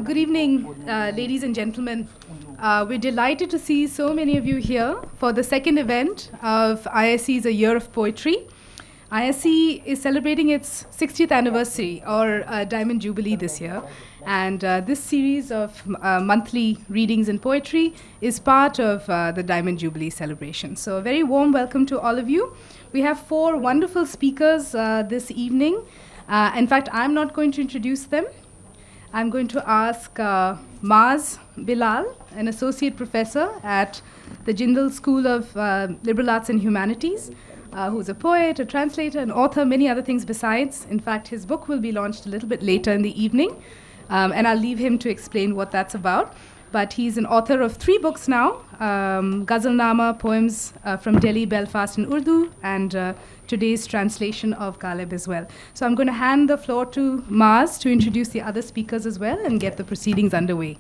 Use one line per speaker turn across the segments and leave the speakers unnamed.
Good evening, ladies and gentlemen. We're delighted to see so many of you here for the second event of IIC's A Year of Poetry. IIC is celebrating its 60th anniversary or Diamond Jubilee this year. And this series of monthly readings in poetry is part of the Diamond Jubilee celebration. So a very warm welcome to all of you. We have four wonderful speakers this evening. In fact, I'm not going to introduce them. I'm going to ask Maaz Bilal, an associate professor at the Jindal School of Liberal Arts and Humanities, who's a poet, a translator, an author, many other things besides. In fact, his book will be launched a little bit later in the evening, and I'll leave him to explain what that's about. But he's an author of 3 books now, Ghazalnama, poems from Delhi, Belfast in Urdu, and today's translation of Ghalib as well. So I'm going to hand the floor to Maaz to introduce the other speakers as well and get the proceedings underway.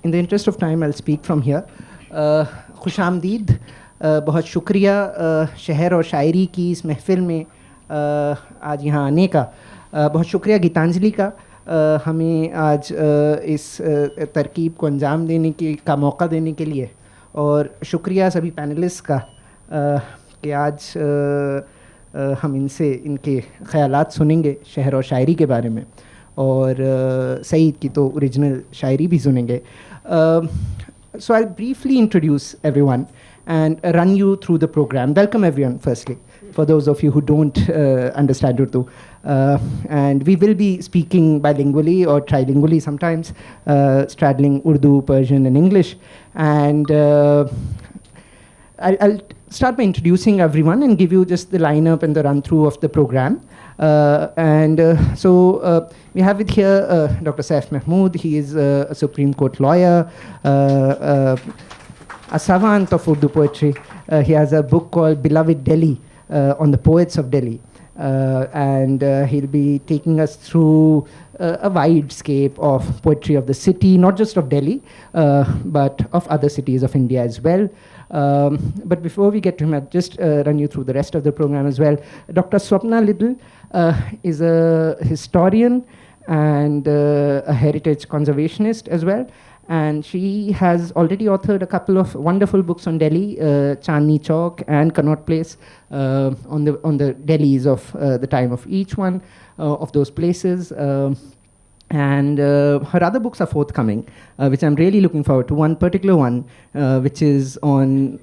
In the interest of time, I'll speak from here. खुश आमदीद, बहुत शुक्रिया शहर और शायरी की इस महफ़िल में आज यहाँ आने का. बहुत शुक्रिया गीतांजलि का हमें आज इस तरकीब को अंजाम देने का मौका देने के लिए, और शुक्रिया सभी पैनलिस्ट का कि आज हम इनसे इनके ख़यालात सुनेंगे शहर और शायरी के बारे में, और सईद की तो ओरिजिनल शायरी भी सुनेंगे. So I'll briefly introduce everyone and run you through the program. Welcome everyone, firstly, for those of you who don't understand Urdu. And we will be speaking bilingually or trilingually sometimes, straddling Urdu, Persian and English. And I'll start by introducing everyone and give you just the lineup and the run-through of the program. So we have it here Dr. Saif Mahmood. He is a Supreme Court lawyer, a savant of Urdu poetry. He has a book called Beloved Delhi, on the poets of Delhi. And he'll be taking us through a wide scape of poetry of the city, not just of Delhi, but of other cities of India as well. But before we get to him, I'll just run you through the rest of the program as well. Dr. Swapna Liddle is a historian and a heritage conservationist as well. And she has already authored a couple of wonderful books on Delhi, Chandni, Chowk and Connaught Place, on the Delhis of the time of each one of those places. And her other books are forthcoming, which I'm really looking forward to. One particular one, which is on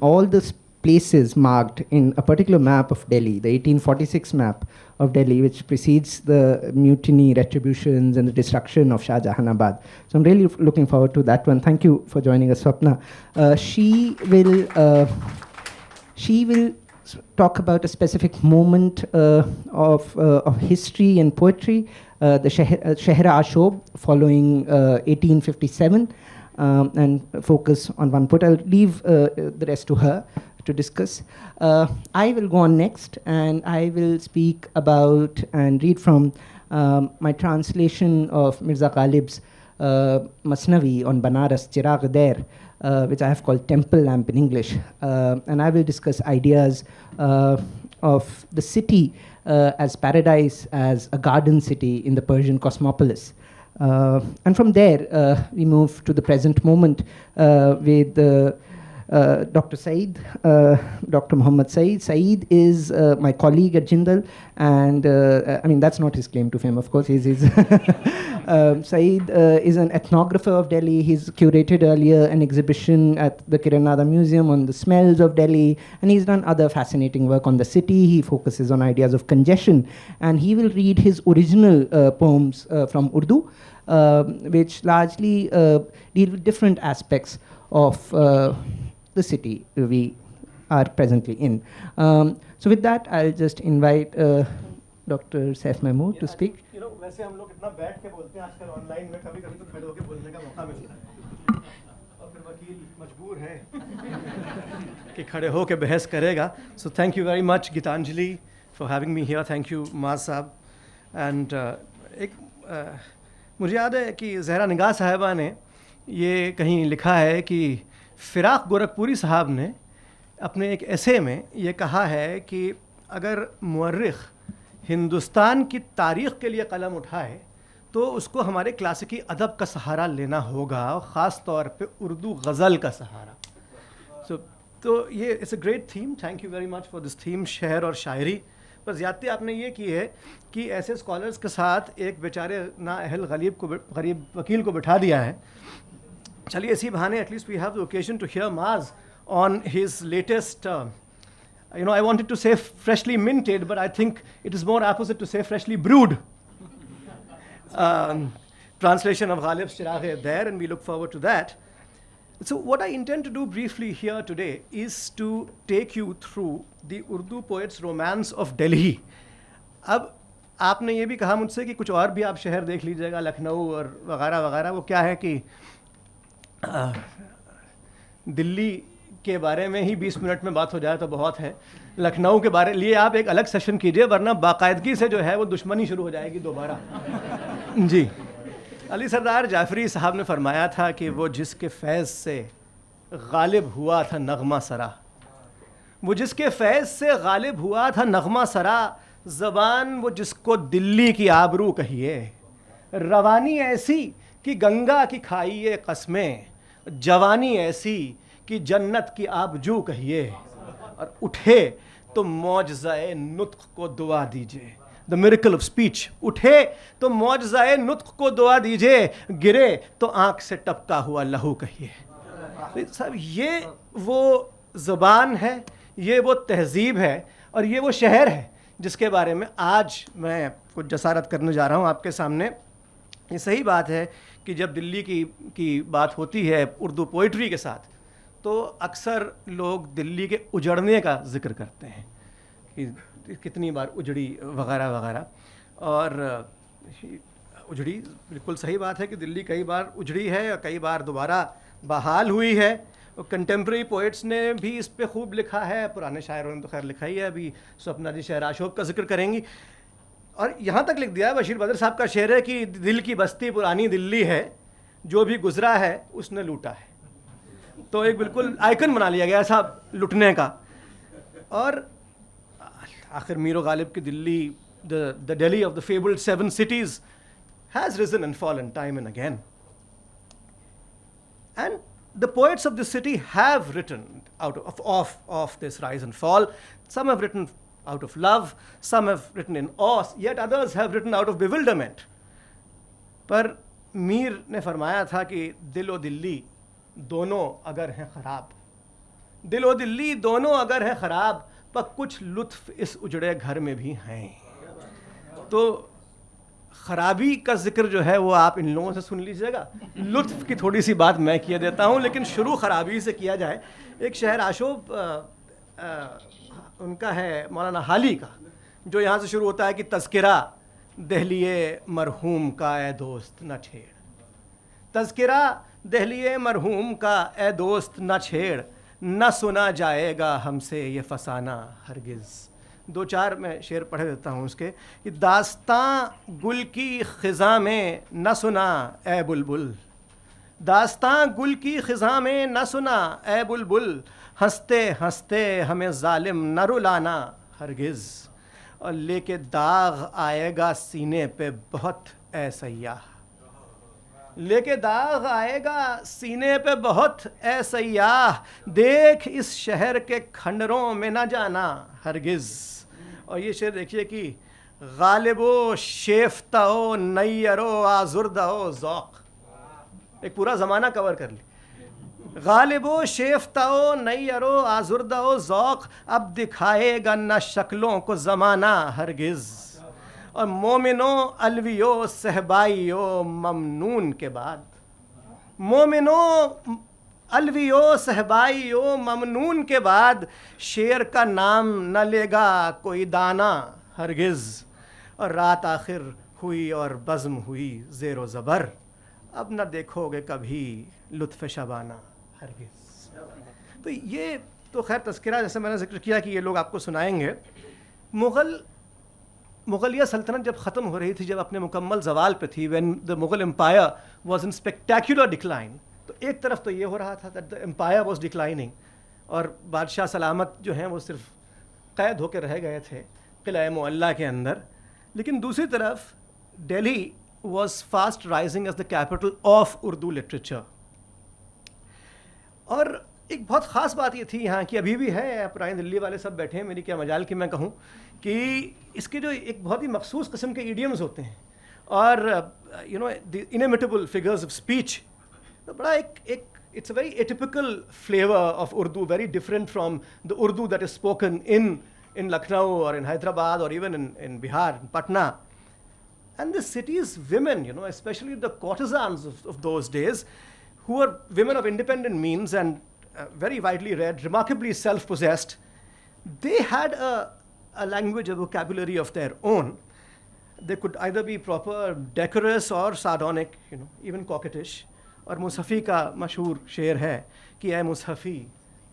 all the places marked in a particular map of Delhi, the 1846 map of Delhi, which precedes the mutiny, retributions, and the destruction of Shah Jahanabad. So I'm really looking forward to that one. Thank you for joining us, Swapna. She will talk about a specific moment of history and poetry, the shahr-ashob following 1857, and focus on one poet. I'll leave the rest to her to discuss. I will go on next, and I will speak about and read from my translation of Mirza Ghalib's masnavi on Banaras, Chiragh-e-Dilli, which I have called Temple Lamp in English. And I will discuss ideas of the city as paradise, as a garden city in the Persian cosmopolis. And from there, we move to the present moment with Dr. Said, Dr. Muhammad Said. Said is my colleague at Jindal, and I mean, that's not his claim to fame, of course. Said is an ethnographer of Delhi. He's curated earlier an exhibition at the Kiranada Museum on the smells of Delhi, and he's done other fascinating work on the city. He focuses on ideas of congestion, and he will read his original poems from Urdu, which largely deal with different aspects of the city we are presently in. So with that, I'll just invite Dr. Saif Mahmood to speak.
You know, वैसे हम लोग इतना बैठ के बोलते हैं आजकल online में, कभी-कभी तो खड़े होके बोलने का मौका मिलता है, और फिर वकील मजबूर है कि खड़े होके बहस करेगा. So thank you very much, Gitanjali, for having me here. Thank you, Maaz साहब. And मुझे याद है कि ज़हरा निगाह साहिबा ने ये कहीं लिखा है कि फ़िराक गोरखपुरी साहब ने अपने एक ऐसे में ये कहा है कि अगर मुअर्रिख़ हिंदुस्तान की तारीख़ के लिए कलम उठाए तो उसको हमारे क्लासिकी अदब का सहारा लेना होगा, ख़ास तौर पे उर्दू गज़ल का सहारा। तो ये it's a great theme, thank you very much for this theme, शहर और शायरी। पर ज़्यादती आपने ये की है कि ऐसे स्कॉलर्स के साथ एक बेचारे नाअहल गरीब वकील को बिठा दिया है। चलिए इसी बहाने at least we have the occasion to hear Maaz on his latest, I wanted to say freshly minted, but I think it is more apposite to say freshly brewed translation of Ghalib's Chiragh-e-Dilli, and we look forward to that. So what I intend to do briefly here today is to take you through the Urdu poet's romance of Delhi. अब आपने ये भी कहा मुझसे कि कुछ और भी आप शहर देख लीजिएगा, लखनऊ और वगैरह वगैरह। वो क्या है कि दिल्ली के बारे में ही 20 मिनट में बात हो जाए तो बहुत है, लखनऊ के बारे लिए आप एक अलग सेशन कीजिए, वरना बाकायदगी से जो है वो दुश्मनी शुरू हो जाएगी दोबारा। जी, अली सरदार जाफरी साहब ने फरमाया था कि वो जिसके फैज़ से गालिब हुआ था नगमा सरा, वो जिसके फैज़ से गालिब हुआ था नगमा सरा, ज़बान वो जिसको दिल्ली की आबरू कहिए, रवानी ऐसी कि गंगा की खाइए कस्में, जवानी ऐसी कि जन्नत की आबजू कहिए, और उठे तो मौजज़ाए नुत्क़ को दुआ दीजिए, द मिरेकल ऑफ स्पीच। उठे तो मौजज़ाए नुत्क़ को दुआ दीजिए, गिरे तो आँख से टपका हुआ लहू कहिए। साहब ये वो ज़बान है, ये वो तहज़ीब है, और ये वो शहर है जिसके बारे में आज मैं कुछ जसारत करने जा रहा हूँ आपके सामने। ये सही बात है कि जब दिल्ली की बात होती है उर्दू पोइट्री के साथ, तो अक्सर लोग दिल्ली के उजड़ने का जिक्र करते हैं कि कितनी बार उजड़ी वगैरह वगैरह, और उजड़ी बिल्कुल सही बात है कि दिल्ली कई बार उजड़ी है और कई बार दोबारा बहाल हुई है। कंटेम्प्रेरी पोइट्स ने भी इस पे खूब लिखा है, पुराने शायरों ने तो खैर लिखा ही है, अभी स्वप्ना जी शाhr-ashob का जिक्र करेंगी। और यहाँ तक लिख दिया है, बशीर बदर साहब का शेर है कि दिल की बस्ती पुरानी दिल्ली है, जो भी गुजरा है उसने लूटा है। तो एक बिल्कुल आइकन बना लिया गया साहब लुटने का। और आखिर मीर गालिब की Delhi, the Delhi of the fabled 7 cities has risen and fallen time and again, and the poets of this city have written out of this rise and fall. Some have written out of love, some have written in awe, yet others have written out of bewilderment. पर मीर ने फरमाया था कि दिल और दिल्ली दोनों अगर हैं ख़राब, दिल और दिल्ली दोनों अगर हैं ख़राब, पर कुछ लुत्फ़ इस उजड़े घर में भी हैं। तो ख़राबी का जिक्र जो है वो आप इन लोगों से सुन लीजिएगा, लुत्फ़ की थोड़ी सी बात मैं किए देता हूँ, लेकिन शुरू ख़राबी से किया जाए। एक शाhr-ashob उनका है मौलाना हाली का, जो यहाँ से शुरू होता है कि तज़किरा दहलिए मरहूम का ए दोस्त न छेड़, तज़किरा दहलिए मरहूम का ए दोस्त न छेड़, न सुना जाएगा हमसे ये फसाना हरगिज़। 2-4 मैं शेर पढ़ देता हूँ उसके कि दास्तां गुल की ख़िज़ा में न सुना ए बुलबुल, दास्तां गुल की ख़िज़ा में न सुना ए बुलबुल, हंसते हंसते हमें ज़ालिम न रुलाना हरगिज़, और लेके दाग आएगा सीने पे बहुत ए सयाह, लेके दाग आएगा सीने पे बहुत ए सयाह, देख इस शहर के खंडरों में न जाना हरगिज़। और ये शेर देखिए कि गालिबो शेफ्ताओ नैयरो आजुर्दाओ ज़ौक़, एक पूरा ज़माना कवर कर ली। गालिबो शेफ्ताओ नैयरो आजुर्दाओ ज़ौक़, अब दिखाएगा न शक्लों को ज़माना हरगिज़, और मोमिनो अलवियो सहबाइयो ममनून के बाद, मोमिनो अलवियो सहबाइयो ममनून के बाद, शेर का नाम न लेगा कोई दाना हरगिज़, और रात आखिर हुई और बज़्म हुई ज़ेरो ज़बर, अब न देखोगे कभी लुत्फ़ शबाना हरगिज़। तो ये तो खैर तज़किरा, जैसे मैंने जिक्र किया कि ये लोग आपको सुनाएंगे। मुग़लिया सल्तनत जब ख़त्म हो रही थी, जब अपने मुकम्मल ज़वाल पे थी, when the Mughal empire was in spectacular decline, तो एक तरफ तो ये हो रहा था that the empire was declining, और बादशाह सलामत जो हैं वो सिर्फ कैद होकर रह गए थे किला मुअल्ला के अंदर, लेकिन दूसरी तरफ Delhi was fast rising as the capital of Urdu literature. और एक बहुत ख़ास बात ये थी यहाँ की, अभी भी है, पुरानी दिल्ली वाले सब बैठे हैं, मेरी क्या मजाल कि मैं कहूँ कि इसके जो एक बहुत ही मखसूस किस्म के इडियम्स होते हैं और you know the inimitable figures of speech, तो बड़ा एक it's a very atypical flavor of Urdu, very different from the Urdu that is spoken in Lucknow or in Hyderabad or even in Bihar, in Patna. And the city's women, you know, especially the courtesans of those days, who were women of independent means and very widely read, remarkably self-possessed, they had a language, a vocabulary of their own. They could either be proper decorous or sardonic, you know, even coquettish. और मुसफ़ी का मशहूर शेर है कि ऐ मुसफ़ी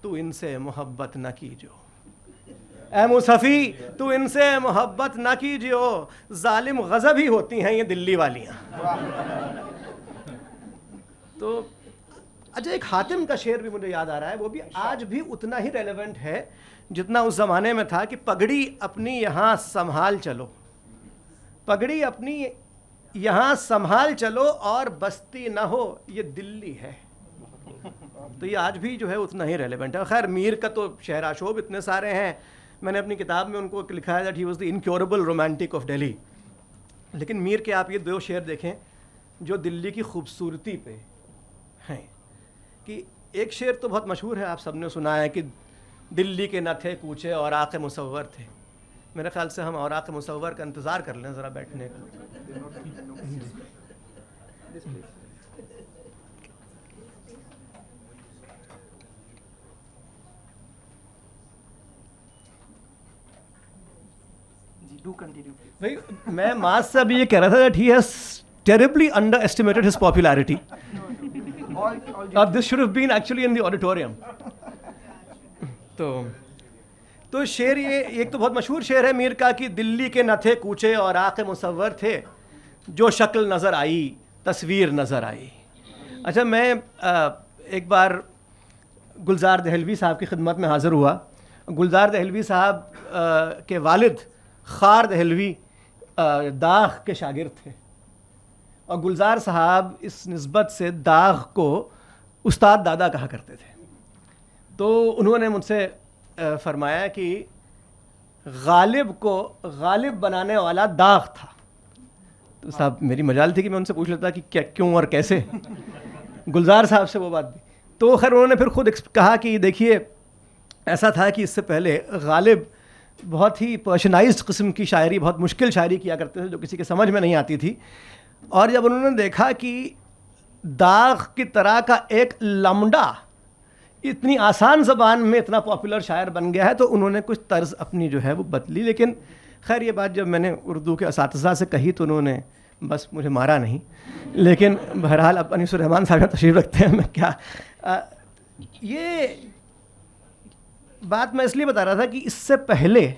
तू इनसे मोहब्बत न कीजियो, ऐ मुसफ़ी तू इनसे मोहब्बत न कीजियो, जालिम गज़ब ही होती हैं ये दिल्ली वालियाँ। तो अच्छा, एक हातिम का शेर भी मुझे याद आ रहा है, वो भी आज भी उतना ही रेलेवेंट है जितना उस ज़माने में था कि पगड़ी अपनी यहाँ संभाल चलो, पगड़ी अपनी यहाँ संभाल चलो और बस्ती ना हो ये दिल्ली है। तो ये आज भी जो है उतना ही रेलेवेंट है। खैर मीर का तो शायर-आशोब इतने सारे हैं, मैंने अपनी किताब में उनको लिखा है that he was the incurable romantic of Delhi. लेकिन मीर के आप ये दो शेर देखें जो दिल्ली की खूबसूरती पे हैं। कि एक शेर तो बहुत मशहूर है, आप सबने सुना है कि दिल्ली के न थे कूचे और आके मुसव्वर थे। मेरे ख्याल से हम और आके मुसव्वर का इंतज़ार कर लें ज़रा बैठने का। भाई मैं माज से अभी ये कह रहा था that he has terribly underestimated his popularity. This should have been actually in the auditorium. तो शेर ये एक तो बहुत मशहूर शेर है मीर का कि दिल्ली के न थे कूचे और आके मुसव्वर थे, जो शक्ल नज़र आई तस्वीर नज़र आई। अच्छा, मैं एक बार गुलजार दहलवी साहब की खिदमत में हाज़िर हुआ। गुलजार दहलवी साहब के वालिद खार दहलवी दाग के शागिर्द थे और गुलजार साहब इस निस्बत से दाग को उस्ताद दादा कहा करते थे। तो उन्होंने मुझसे फरमाया कि गालिब को गालिब बनाने वाला दाग था। तो साहब मेरी मजाल थी कि मैं उनसे पूछ लेता कि क्या, क्यों और कैसे। गुलजार साहब से वो बात भी। तो खैर उन्होंने फिर खुद कहा कि देखिए ऐसा था कि इससे पहले गालिब बहुत ही पर्शनाइज्ड किस्म की शायरी, बहुत मुश्किल शायरी किया करते थे जो किसी के समझ में नहीं आती थी। और जब उन्होंने देखा कि दाग की तरह का एक लमडा इतनी आसान ज़बान में इतना पॉपुलर शायर बन गया है, तो उन्होंने कुछ तर्ज अपनी जो है वो बदली। लेकिन खैर ये बात जब मैंने उर्दू के असातिज़ा से कही तो उन्होंने बस मुझे मारा नहीं। लेकिन बहरहाल अब अनीसुर रहमान साहब तशरीफ़ रखते हैं, मैं क्या ये बात मैं इसलिए बता रहा था कि इससे पहले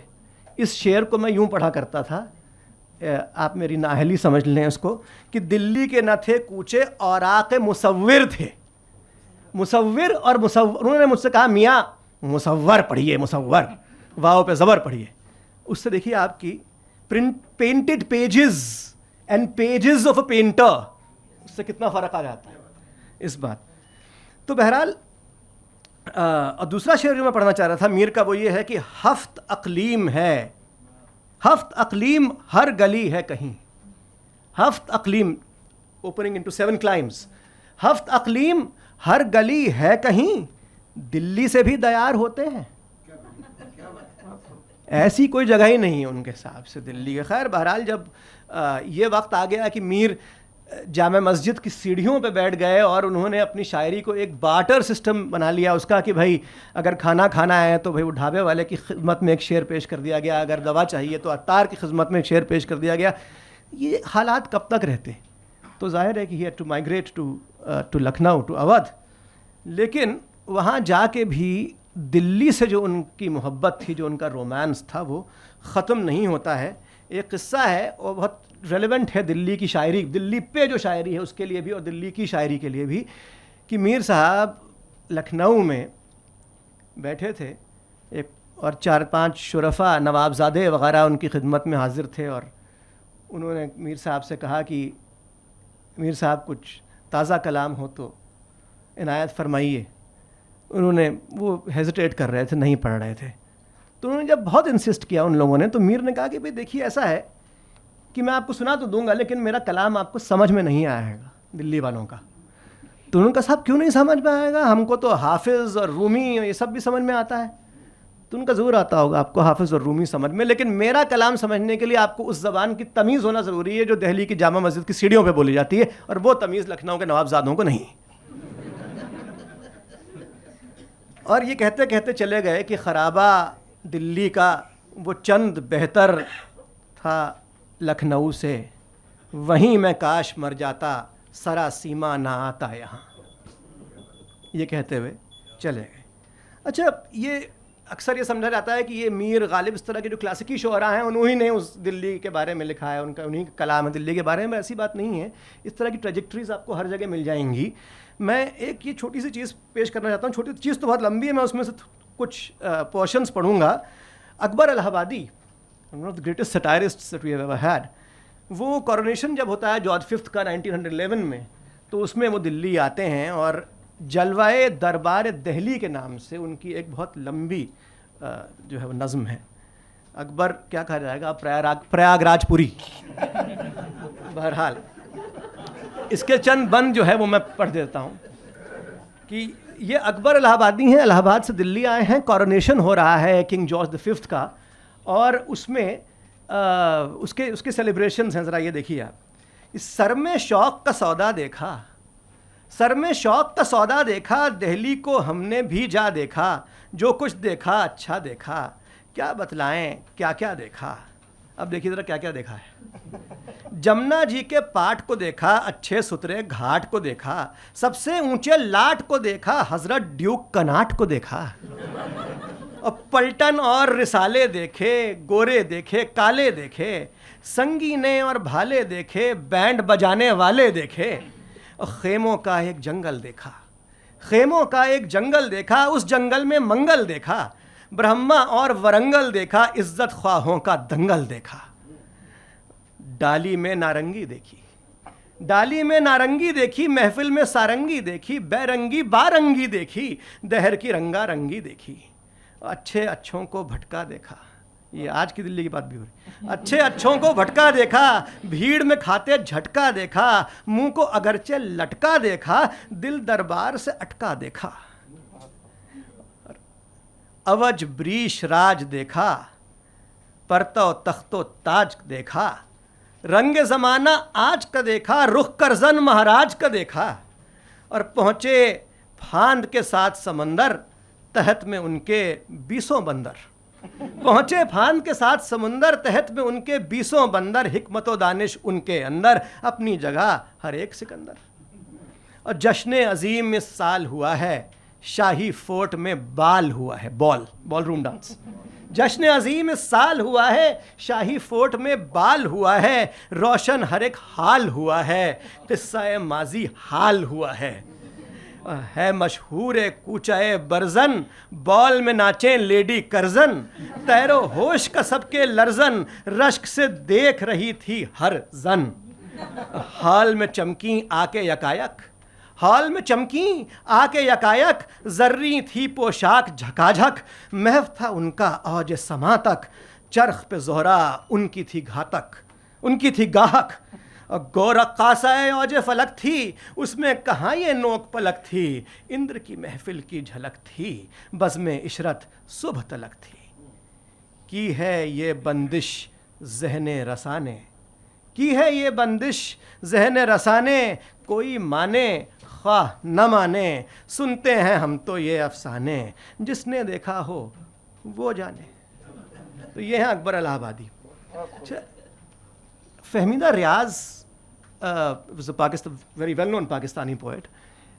इस शेर को मैं यूँ पढ़ा करता था, आप मेरी नाअहली समझ लें उसको, कि दिल्ली के न थे कूचे और आके मुसव्विर थे। मुसव्विर और मुसव्वर, उन्होंने मुझसे कहा मियाँ मुसव्वर पढ़िए, मुसव्वर वाव पे ज़बर पढ़िए। उससे देखिए आपकी painted pages and pages of a painter, उससे कितना फ़र्क आ जाता है इस बात। तो बहरहाल और दूसरा शेर जो मैं पढ़ना चाह रहा था मीर का वो ये है कि हफ्त अक़लीम है, हफ्त अक़लीम हर गली है कहीं। हफ्त अक़लीम ओपनिंग इनटू 7 क्लाइम्स, हफ्त अक़लीम हर गली है कहीं, दिल्ली से भी दयार होते हैं। ऐसी कोई जगह ही नहीं है उनके हिसाब से दिल्ली के। खैर बहरहाल जब ये वक्त आ गया कि मीर जामा मस्जिद की सीढ़ियों पे बैठ गए और उन्होंने अपनी शायरी को एक बार्टर सिस्टम बना लिया उसका, कि भाई अगर खाना खाना है तो भाई वो ढाबे वाले की खिदमत में एक शेर पेश कर दिया गया, अगर दवा चाहिए तो अत्तार की खिदमत में एक शेर पेश कर दिया गया। ये हालात कब तक रहते? तो जाहिर है कि he had to migrate to Lucknow, to Awadh. लेकिन वहाँ जाके भी दिल्ली से जो उनकी मोहब्बत थी, जो उनका रोमांस था, वो ख़त्म नहीं होता है। एक किस्सा है और बहुत रेलेवेंट है दिल्ली की शायरी, दिल्ली पे जो शायरी है उसके लिए भी और दिल्ली की शायरी के लिए भी, कि मीर साहब लखनऊ में बैठे थे एक और 4-5 शुरफा नवाबजादे वग़ैरह उनकी खिदमत में हाज़िर थे और उन्होंने मीर साहब से कहा कि मीर साहब कुछ ताज़ा कलाम हो तो इनायत फरमाइए। उन्होंने वो हेजिटेट कर रहे थे, नहीं पढ़ रहे थे। तो उन्होंने जब बहुत इंसिस्ट किया उन लोगों ने, तो मीर ने कहा कि भाई देखिए ऐसा है कि मैं आपको सुना तो दूंगा लेकिन मेरा कलाम आपको समझ में नहीं आएगा दिल्ली वालों का। तो उन्होंने कहा साहब क्यों नहीं समझ में आएगा, हमको तो हाफिज़ और रूमी ये सब भी समझ में आता है। तो उनका ज़रूर आता होगा आपको हाफिज़ और रूमी समझ में, लेकिन मेरा कलाम समझने के लिए आपको उस ज़बान की तमीज़ होना ज़रूरी है जो दिल्ली की जामा मस्जिद की सीढ़ियों पे बोली जाती है, और वो तमीज़ लखनऊ के नवाबजादों को नहीं। और ये कहते कहते चले गए कि खराबा दिल्ली का वो चंद बेहतर था लखनऊ से, वहीं मैं काश मर जाता सरा सीमा ना आता यहाँ। ये कहते हुए चले गए। अच्छा, ये अक्सर ये समझा जाता है कि ये मीर गालिब इस तरह के जो क्लासिकी शोरा हैं उन्हीं ने उस दिल्ली के बारे में लिखा है, उनका उन्हीं का कलाम है दिल्ली के बारे में। ऐसी बात नहीं है, इस तरह की ट्रेजेक्टरीज आपको हर जगह मिल जाएंगी। मैं एक ये छोटी सी चीज़ पेश करना चाहता हूँ, छोटी चीज़ तो बहुत लंबी है, मैं उसमें से कुछ पोर्शंस पढ़ूंगा। Akbar Allahabadi, one of the greatest satirists that we have ever had, वो कॉरोनेशन जब होता है जॉर्ज फिफ्थ का 1911 में, तो उसमें वो दिल्ली आते हैं और जलवाए दरबार दिल्ली के नाम से उनकी एक बहुत लंबी जो है वो नज़्म है। अकबर क्या कहा जाएगा, प्रयागराजपुरी। बहरहाल इसके चंद बंद जो है वो मैं पढ़ देता हूँ कि ये अकबर इलाहाबादी हैं, इलाहाबाद से दिल्ली आए हैं, कॉरोनेशन हो रहा है किंग जॉर्ज द फिफ्थ का, और उसमें उसके सेलिब्रेशंस हैं। ज़रा ये देखिए आप, इस सर में शौक का सौदा देखा, सर में शौक का सौदा देखा, दिल्ली को हमने भी जा देखा, जो कुछ देखा अच्छा देखा, क्या बतलाएं क्या क्या देखा। अब देखिए ज़रा क्या क्या देखा है। जमुना जी के पाट को देखा, अच्छे सुथरे घाट को देखा, सबसे ऊंचे लाट को देखा, हजरत ड्यूक कनाट को देखा, और पलटन और रिसाले देखे, गोरे देखे काले देखे, संगीने और भाले देखे, बैंड बजाने वाले देखे, और खेमों का एक जंगल देखा, खेमों का एक जंगल देखा, उस जंगल में मंगल देखा, ब्रह्मा और वरंगल देखा, इज्जत ख्वाहों का दंगल देखा। डाली में नारंगी देखी, डाली में नारंगी देखी, महफिल में सारंगी देखी, बैरंगी बारंगी देखी, दहर की रंगा रंगी देखी, अच्छे अच्छों को भटका देखा। ये आज की दिल्ली की बात भी हो रही। अच्छे अच्छों को भटका देखा, भीड़ में खाते झटका देखा, मुंह को अगरचे लटका देखा, दिल दरबार से अटका देखा, अवज ब्रीश राज देखा, परतो तख्तो ताज देखा, रंग ज़माना आज का देखा, रुख करजन महाराज का देखा, और पहुँचे फांद के साथ समंदर, तहत में उनके 20 बंदर। पहुँचे फांद के साथ समुंदर, तहत में उनके 20 बंदर, हिकमत व दानिश उनके अंदर, अपनी जगह हर एक सिकंदर। और जश्न अजीम इस साल हुआ है, शाही फोर्ट में बाल हुआ है, बॉल रूम डांस। जश्न अजीम इस साल हुआ है, शाही फोर्ट में बाल हुआ है, रोशन हर एक हाल हुआ है, किस्सा माजी हाल हुआ है मशहूर कूचाए बरजन, बॉल में नाचें लेडी करजन, तैरो होश का सबके लर्जन, रश्क से देख रही थी हर जन। हाल में चमकी आके यकायक, हाल में चमकी आके यकायक, जर्री थी पोशाक झकाझक, महव था उनका औज समा तक, चरख पे जोहरा उनकी थी घातक, उनकी थी गाहक, और गोरक्कासाए औजे फलक थी, उसमें कहाँ ये नोक पलक थी, इंद्र की महफिल की झलक थी, बज़्म इशरत सुबह तलक थी। की है ये बंदिश ज़हने रसाने, की है ये बंदिश ज़हने रसाने, कोई माने ख्वाह न माने, सुनते हैं हम तो ये अफसाने, जिसने देखा हो वो जाने। तो ये हैं अकबर इलाहाबादी। Fahmida Riaz was a very well-known Pakistani poet,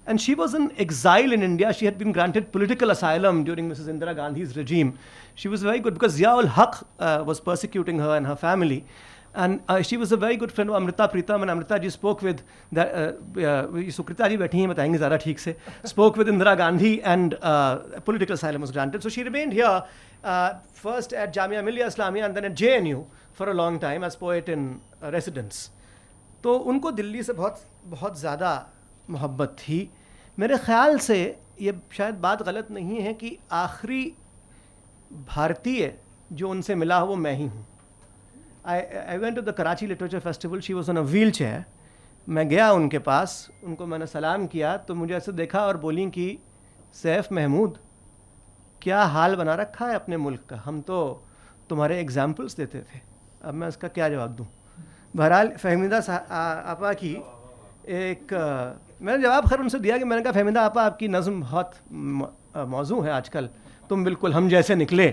and she was in exile in India. She had been granted political asylum during Mrs. Indira Gandhi's regime. She was very good because Zia-ul-Haq was persecuting her and her family, and she was a very good friend of Amrita Pritam, and Amrita ji spoke with Sukrita ji बैठी हैं बताएंगे ज़रा ठीक से, spoke with Indira Gandhi, and political asylum was granted. So she remained here first at Jamia Millia Islamia and then at JNU for a long time as poet in residence. तो उनको दिल्ली से बहुत बहुत ज़्यादा मोहब्बत थी। मेरे ख़्याल से ये शायद बात गलत नहीं है कि आखिरी भारतीय जो उनसे मिला वो मैं ही हूँ। I went to the Karachi literature festival, she was on a wheel chair. मैं गया उनके पास, उनको मैंने सलाम किया तो मुझे ऐसे देखा और बोली कि सैफ महमूद, क्या हाल बना रखा है अपने मुल्क का, हम तो तुम्हारे एग्जाम्पल्स देते थे। अब मैं उसका क्या जवाब दूँ। बहरहाल फ़हमीदा आपा की एक मैंने जवाब खैर उनसे दिया कि मैंने कहा फ़हमीदा आपा, आपकी नज़्म बहुत मौजू है आजकल, तुम बिल्कुल हम जैसे निकले।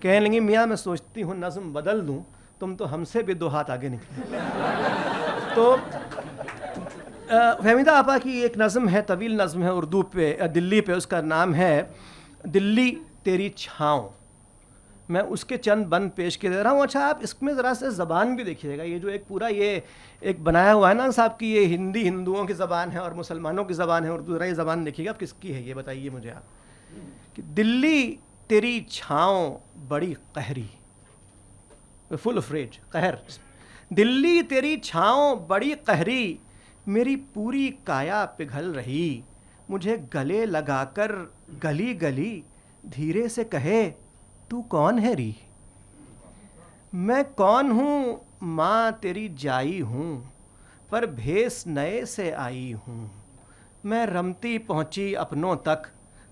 कहने लगी मियाँ मैं सोचती हूँ नज़्म बदल दूँ, तुम तो हमसे भी 2 हाथ आगे निकले। तो फ़हमीदा आपा की एक नज़्म है, तवील नज़्म है उर्दू पे, दिल्ली पे, उसका नाम है दिल्ली तेरी छाँव। मैं उसके चंद बंद पेश के दे रहा हूँ। अच्छा, आप इसमें ज़रा से ज़बान भी देखिएगा, ये जो एक पूरा ये एक बनाया हुआ है ना साहब कि ये हिंदी हिंदुओं की ज़बान है और मुसलमानों की ज़बान है उर्दू, ज़रा ये ज़बान देखिएगा आप किसकी है, ये बताइए मुझे आप। कि दिल्ली तेरी छाँव बड़ी कहरी, फुल ऑफ रेज, कहर। दिल्ली तेरी छाँव बड़ी कहरी, मेरी पूरी काया पिघल रही, मुझे गले लगाकर गली गली धीरे से कहे तू कौन है री। मैं कौन हूँ माँ तेरी जाई हूँ, पर भेस नए से आई हूँ। मैं रमती पहुँची अपनों तक,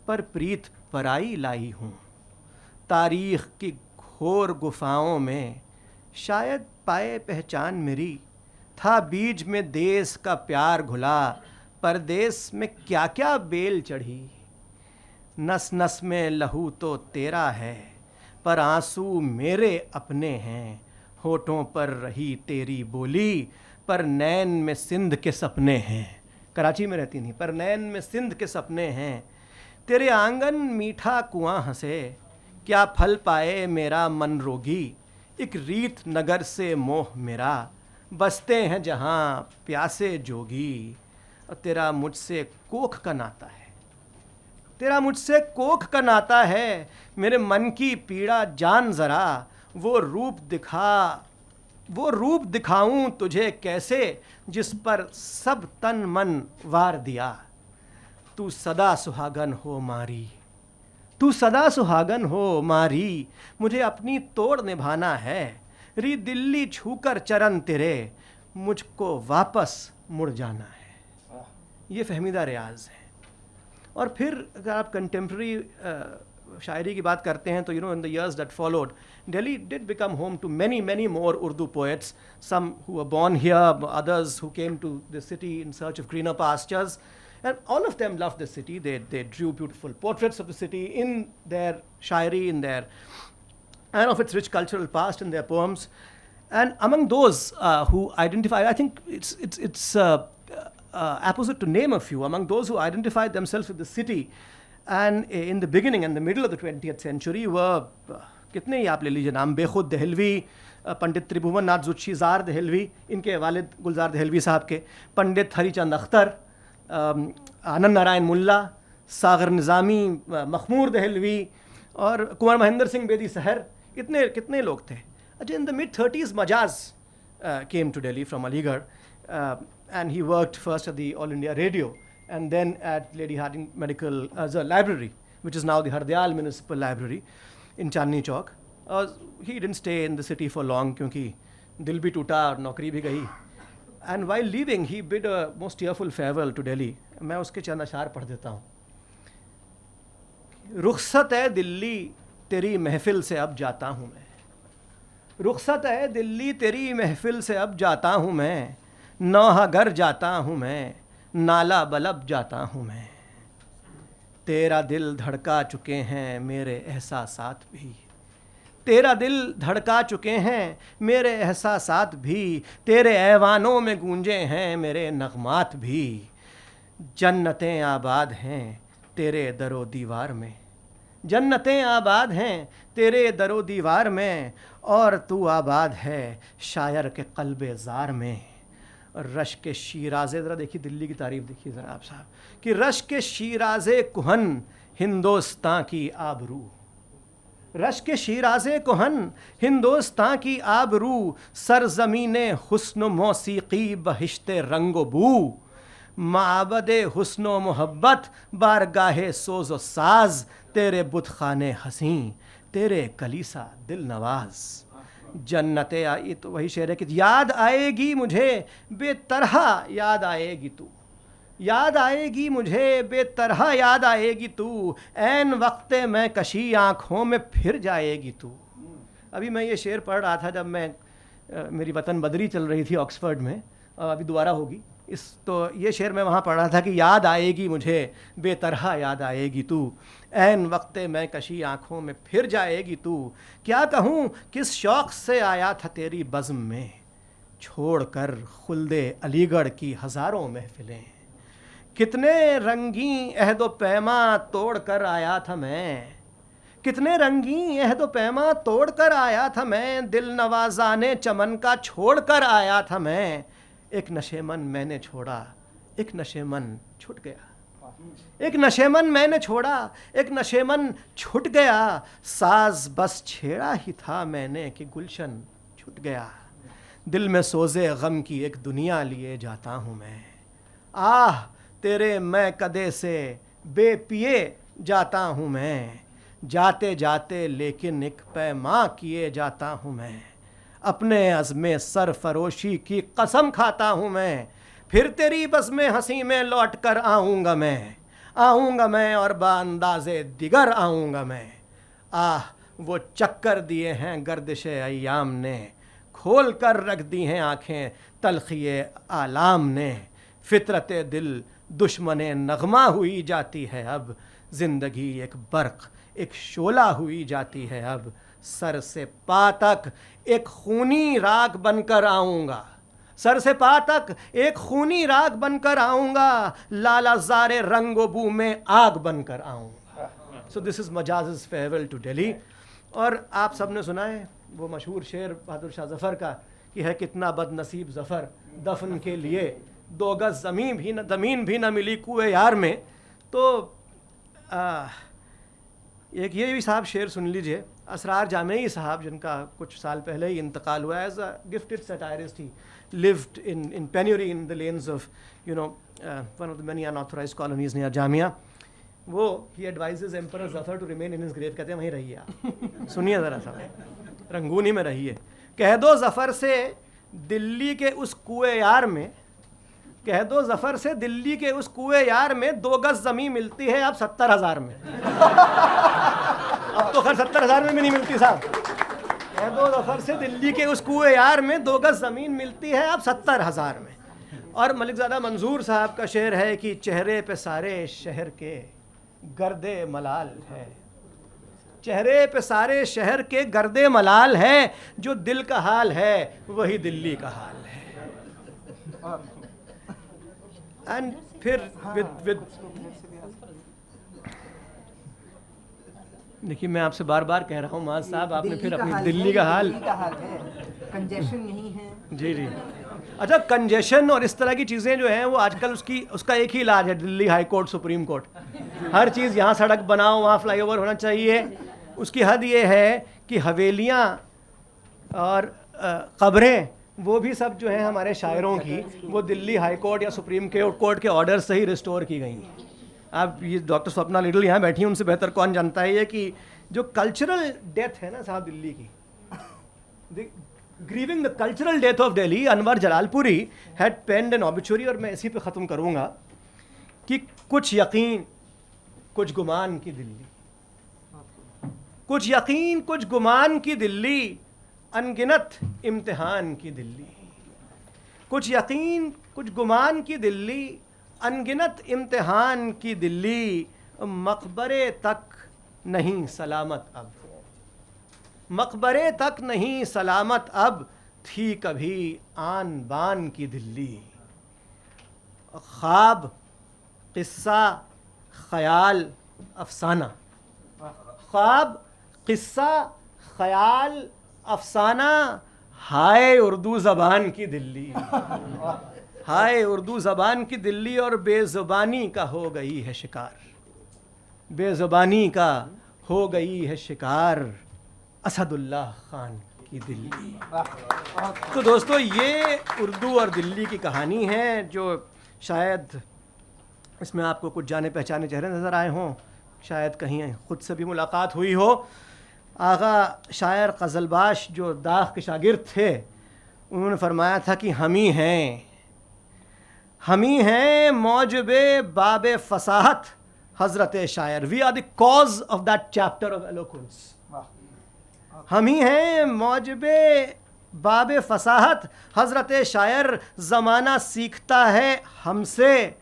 पर प्रीत पराई लाई हूँ। तारीख़ की घोर गुफाओं में शायद पाए पहचान मेरी, था बीज में देश का प्यार घुला, परदेस में क्या क्या बेल चढ़ी। नस नस में लहू तो तेरा है, पर आंसू मेरे अपने हैं। होठों पर रही तेरी बोली, पर नैन में सिंध के सपने हैं। कराची में रहती नहीं, पर नैन में सिंध के सपने हैं। तेरे आंगन मीठा कुआं हंसे, क्या फल पाए मेरा मन रोगी। एक रीत नगर से मोह मेरा, बसते हैं जहाँ प्यासे जोगी। और तेरा मुझसे कोख का नाता है, तेरा मुझसे कोख का नाता है। मेरे मन की पीड़ा जान ज़रा, वो रूप दिखाऊं तुझे कैसे, जिस पर सब तन मन वार दिया। तू सदा सुहागन हो मारी, तू सदा सुहागन हो मारी, मुझे अपनी तोड़ निभाना है। री दिल्ली छूकर चरण तेरे, मुझको वापस मुड़ जाना है। ये फ़हमीदा रियाज है। और फिर अगर आप कंटेम्प्रेरी शायरी की बात करते हैं तो you know in the years that followed, Delhi did become home to many more Urdu poets, some who were born here, others who came to the city in search of greener pastures, and all of them loved the city. They drew beautiful portraits of the city in their shaayari, in their and of its rich cultural past in their poems. And among those who identify, I think it's apposite to name a few, among those who identified themselves with the city and in the beginning and the middle of the 20th century were कितने ही आप ले लीजिए नाम, बेखुद दहलवी, पंडित त्रिभुवन नाथ जुच्छीज़ार दहलवी, इनके वालिद गुलजार दहलवी साहब के, पंडित हरिचंद अख्तर, आनंद नारायण मुल्ला, सागर निज़ामी, मखमूर दहलवी और कुंवर महेंद्र सिंह बेदी सहर, कितने लोग थे। अच्छा, in the mid-30s Maaz came to Delhi from Aligarh, and he worked first at the All India Radio and then at Lady Hardinge Medical Library, which is now the Hardyal Municipal Library in Chandni Chowk. He didn't stay in the city for long क्योंकि दिल भी टूटा और नौकरी भी गई. And while leaving, he bid a most tearful farewell to Delhi. मैं उसके चंद अशार पढ़ देता हूँ. रुखसत है दिल्ली तेरी महफिल से अब जाता हूँ मैं. रुखसत है दिल्ली तेरी महफिल से अब जाता हूँ मैं. नौहागर जाता हूँ मैं. नाला बलब जाता हूँ मैं. तेरा दिल धड़का चुके हैं मेरे एहसासात भी. तेरा दिल धड़का चुके हैं मेरे एहसासात भी. तेरे ऐवानों में गूंजे हैं मेरे नगमात भी. जन्नतें आबाद हैं तेरे दरो दीवार में. जन्नतें आबाद हैं तेरे दरो दीवार में. और तू आबाद है शायर के क़ल्बे ज़ार में. और रश के शीराज़े, ज़रा देखिए दिल्ली की तारीफ़ देखिए ज़रा आप साहब, कि रश के शीराज़े कुहन हिंदुस्तान की आबरू. रश्क शिराज़े कोहन हिंदुस्तान की आबरू, सरज़मीने हुस्न मौसीकी बहिश्ते रंगो बू, माबदे हुस्न मोहब्बत बारगाहे सोज़ो साज, तेरे बुतखाने हसीं तेरे कलीसा दिल नवाज। जन्नते आई, तो वही शेर है कि याद आएगी मुझे बेतरह याद आएगी तू, याद आएगी मुझे बेतरह याद आएगी तू, ऐन वक्ते मैं कशी आँखों में फिर जाएगी तू। अभी मैं ये शेर पढ़ रहा था जब मैं मेरी वतन बदरी चल रही थी ऑक्सफर्ड में, अभी दोबारा होगी तो ये शेर मैं वहाँ पढ़ रहा था कि याद आएगी मुझे बेतरह याद आएगी तू, ऐन वक्ते मैं कशी आँखों में फिर जाएगी तू। क्या कहूँ किस शौक़ से आया था तेरी बज़्म में, छोड़कर खुल्दे अलीगढ़ की हज़ारों महफ़िलें, कितने रंगी अहदो पैमा तोड़ कर आया था मैं, कितने रंगी अहदो पैमा तोड़ कर आया था मैं, दिल नवाज़ाने चमन का छोड़ कर आया था मैं, एक नशेमन मैंने छोड़ा एक नशेमन छूट गया, एक नशेमन मैंने छोड़ा एक नशेमन छूट गया, साज बस छेड़ा ही था मैंने कि गुलशन छूट गया, दिल में सोज़े गम की एक दुनिया लिए जाता हूँ मैं, आह तेरे मैं कदे से बेपिए जाता हूँ मैं, जाते जाते लेकिन एक पैमा किए जाता हूँ मैं, अपने अज़्मे सरफरोशी की कसम खाता हूँ मैं, फिर तेरी बज़्मे हंसी में लौट कर आऊँगा मैं और बांदाज़े दिगर आऊँगा मैं। आह वो चक्कर दिए हैं गर्दिशे अय्याम ने, खोल कर रख दी हैं आँखें तलख़िए आलाम ने, फ़ितरते दिल दुश्मने नगमा हुई जाती है अब, ज़िंदगी एक बर्क़ एक शोला हुई जाती है अब, सर से पा तक एक खूनी राग बनकर आऊँगा, सर से पा तक एक खूनी राग बनकर आऊँगा, लाला ज़ारे रंगो बू में आग बनकर आऊँगा। So this is Majaz farewell to Delhi. और आप सब ने सुना है वो मशहूर शेर बहादुर शाह ज़फ़र का कि है कितना बदनसीब ज़फ़र दफन के लिए, दो गज़ ज़मीन भी न मिली कुएं यार में। तो एक ये भी साहब शेर सुन लीजिए, असरार जामेई साहब जिनका कुछ साल पहले ही इंतकाल हुआ, as a gifted satirist he lived in penury in the lanes of one of the many unauthorized colonies near Jamia. वो he advises Emperor Zafar to remain in his grave, कहते हैं वहीं रहिए आप, सुनिए ज़रा सा, रंगूनी में रहिए, कह दो ज़फ़र से दिल्ली के उस कुएं यार में, कह दो ज़फ़र से दिल्ली के उस कुएं यार में 2 गज़ ज़मीन मिलती है अब 70,000 में। अब तो खैर 70,000 में भी नहीं मिलती साहब, कह दो ज़फ़र से दिल्ली के उस कुएं यार में 2 गज़ ज़मीन मिलती है अब 70,000 में। और मलिकज़ादा मंजूर साहब का शेर है कि चेहरे पे सारे शहर के गर्दे मलाल है, चेहरे पे सारे शहर के गर्दे मलाल है, जो दिल का हाल है वही दिल्ली का हाल है। एंड फिर विद देखिए मैं आपसे बार बार कह रहा हूँ माज साहब, आपने फिर अपनी दिल्ली का हाल
है, कंजेशन नहीं है।
जी जी, अच्छा कंजेशन और इस तरह की चीज़ें जो हैं वो आजकल उसका एक ही इलाज है, Delhi high court supreme court, हर चीज़ यहाँ सड़क बनाओ वहाँ फ्लाईओवर होना चाहिए। उसकी हद ये है कि हवेलियाँ और कब्रें वो भी सब जो हैं हमारे शायरों की, वो दिल्ली हाई कोर्ट या सुप्रीम कोर्ट के ऑर्डर से ही रिस्टोर की गई हैं। आप ये डॉक्टर स्वप्ना लिडल यहाँ बैठी हैं, उनसे बेहतर कौन जानता है ये कि जो कल्चरल डेथ है ना साहब दिल्ली की, grieving the cultural death of Delhi, Anwar Jalalpuri had penned an obituary. और मैं इसी पे ख़त्म करूँगा कि कुछ यकीन कुछ गुमान की दिल्ली, कुछ यकीन कुछ गुमान की दिल्ली, अनगिनत इम्तिहान की दिल्ली, कुछ यकीन कुछ गुमान की दिल्ली, अनगिनत इम्तिहान की दिल्ली, मकबरे तक नहीं सलामत अब, मकबरे तक नहीं सलामत अब, थी कभी आन बान की दिल्ली। ख्वाब किस्सा ख़याल अफसाना, ख्वाब किस्सा ख़याल अफसाना, हाय उर्दू ज़बान की दिल्ली, हाय उर्दू ज़बान की दिल्ली, और बेज़ुबानी का हो गई है शिकार, बेज़ुबानी का हो गई है शिकार असदुल्लाह खान की दिल्ली। तो दोस्तों ये उर्दू और दिल्ली की कहानी है, जो शायद इसमें आपको कुछ जाने पहचाने चेहरे नज़र आए हों, शायद कहीं ख़ुद से भी मुलाकात हुई हो। आगा शायर ग़ज़लबाश जो दाग़ के शागिर्द थे, उन्होंने फरमाया था कि हम ही हैं मौजबे बाबे फसाहत हज़रत शायर। We are the cause of that chapter of eloquence. हम ही हैं मौजबे बाबे फसाहत हज़रत शायर। ज़माना सीखता है हमसे,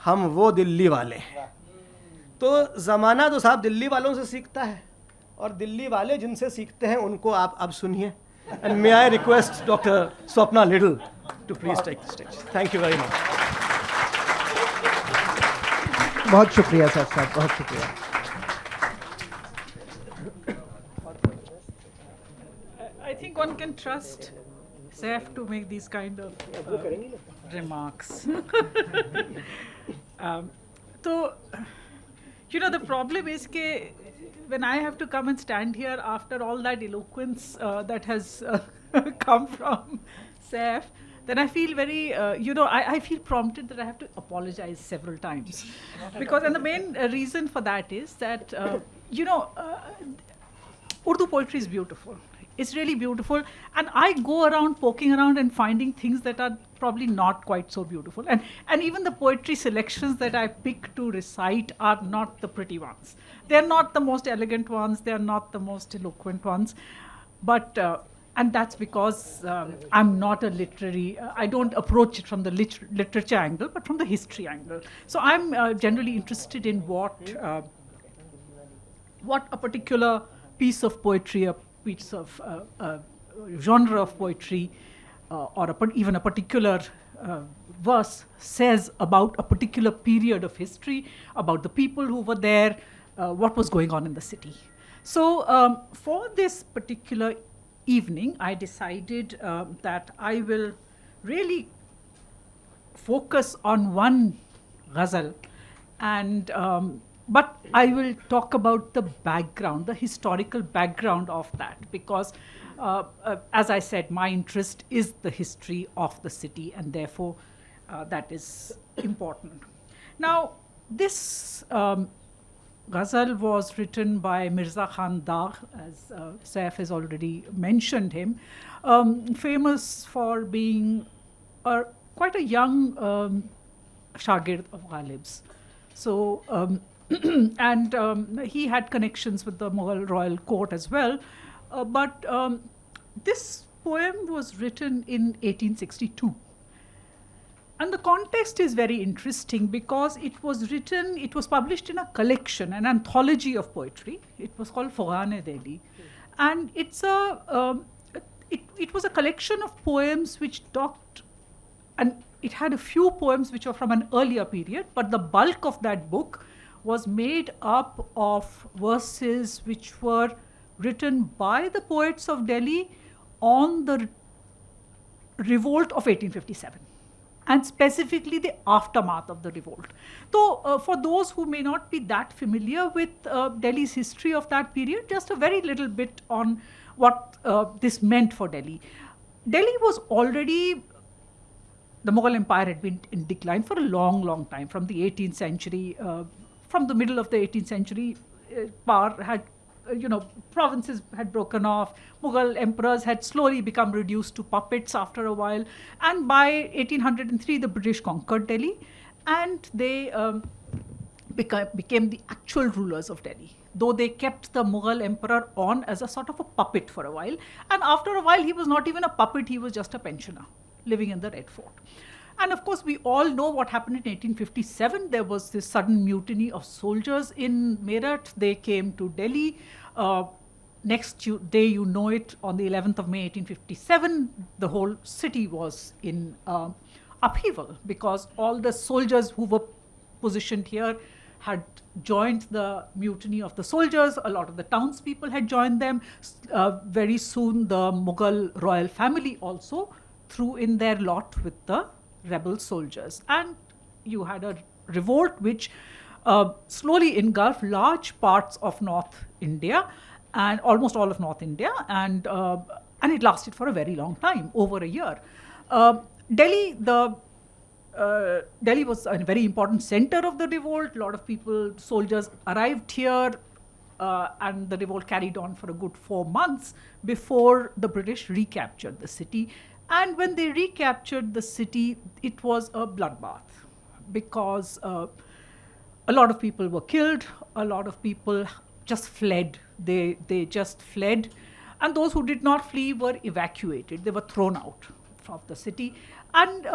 हम वो दिल्ली वाले हैं। तो ज़माना तो साहब दिल्ली वालों से सीखता है, और दिल्ली वाले जिनसे सीखते हैं उनको आप अब सुनिए। And may I request doctor Swapna Liddle to please take the stage. Thank you very much.
बहुत शुक्रिया सर साहब, बहुत शुक्रिया।
I think one can trust Saif to make these kind of remarks. So, the problem is that when I have to come and stand here after all that eloquence that has come from Saif, then I feel very, I feel prompted that I have to apologize several times. And the main reason for that is that, Urdu poetry is beautiful. It's really beautiful. And I go around poking around and finding things that are probably not quite so beautiful. And even the poetry selections that I pick to recite are not the pretty ones. They're not the most elegant ones. They're not the most eloquent ones. But, and that's because I'm not a literary, I don't approach it from the literature angle, but from the history angle. So I'm generally interested in what a particular piece of poetry, a piece of genre of poetry, or even a particular verse says about a particular period of history, about the people who were there, what was going on in the city. So for this particular evening, I decided that I will really focus on one ghazal, and but I will talk about the background, the historical background of that, because as I said, my interest is the history of the city, and therefore that is important. Now, this ghazal was written by Mirza Ghalib, as Saif has already mentioned him, famous for being quite a young shagird of Ghalib's. So, and he had connections with the Mughal royal court as well. But this poem was written in 1862. And the context is very interesting because it was published in a collection, an anthology of poetry. It was called Chiragh-e-Dilli. And it was a collection of poems which talked, and it had a few poems which were from an earlier period, but the bulk of that book was made up of verses which were written by the poets of Delhi on the revolt of 1857, and specifically the aftermath of the revolt. So for those who may not be that familiar with Delhi's history of that period, just a very little bit on what this meant for Delhi. Delhi was already, the Mughal Empire had been in decline for a long, long time, from the 18th century. From the middle of the 18th century, power had, provinces had broken off. Mughal emperors had slowly become reduced to puppets after a while. And by 1803, the British conquered Delhi, and they became the actual rulers of Delhi, though they kept the Mughal emperor on as a sort of a puppet for a while. And after a while, he was not even a puppet, he was just a pensioner living in the Red Fort. And of course, we all know what happened in 1857. There was this sudden mutiny of soldiers in Meerut. They came to Delhi. Next day, it, on the 11th of May, 1857, the whole city was in upheaval because all the soldiers who were positioned here had joined the mutiny of the soldiers. A lot of the townspeople had joined them. Very soon, the Mughal royal family also threw in their lot with the rebel soldiers. And you had a revolt which slowly engulfed large parts of North India and almost all of North India, and it lasted for a very long time, over a year. Delhi was a very important center of the revolt. A lot of people, soldiers arrived here, and the revolt carried on for a good 4 months before the British recaptured the city. And when they recaptured the city, it was a bloodbath, because a lot of people were killed, a lot of people just fled. They just fled. And those who did not flee were evacuated. They were thrown out of the city. And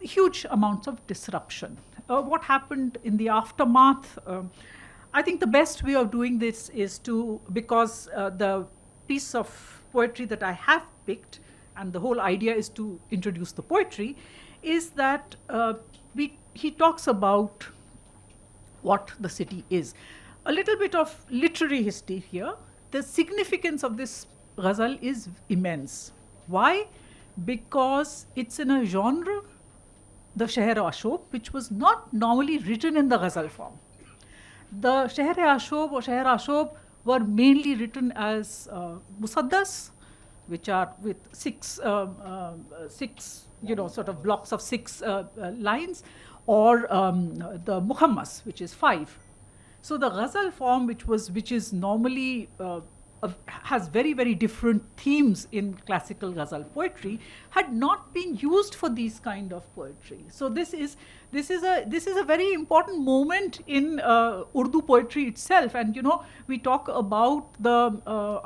huge amounts of disruption. What happened in the aftermath? I think the best way of doing this is because the piece of poetry that I have picked, and the whole idea is to introduce the poetry, is that he talks about what the city is. A little bit of literary history here. The significance of this ghazal is immense. Why? Because it's in a genre, the shahr-ashob, which was not normally written in the ghazal form. The shahr-ashob or shahr-ashob were mainly written as musaddas, which are with six sort of blocks of 6 lines, or the muhammas, which is 5. So the ghazal form, which is normally has very, very different themes in classical ghazal poetry, had not been used for these kind of poetry. So this is a very important moment in Urdu poetry itself. And we talk about the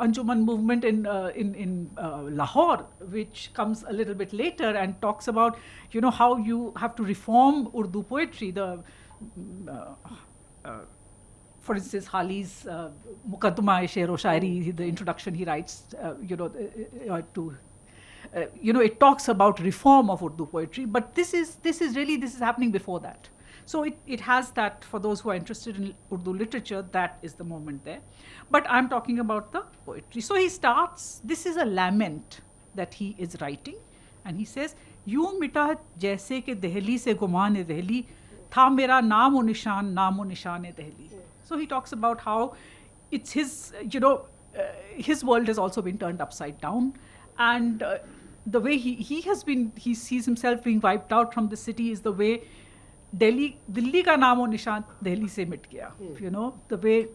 Anjuman movement in Lahore, which comes a little bit later and talks about how you have to reform Urdu poetry. For instance, Hali's Muqaddimah Shahr-o-Shaayari, the introduction he writes, it talks about reform of Urdu poetry, but this is happening before that. So it has that, for those who are interested in Urdu literature, that is the moment there. But I'm talking about the poetry. So he starts, this is a lament that he is writing, and he says, "Yun mita jaise ke Dehli se guman-e Dehli, tha mera naam-o nishan-e Dehli." So he talks about how it's his, his world has also been turned upside down. And the way he sees himself being wiped out from the city is the way Dilli ka naam-o nishan Delhi se mit gaya. The way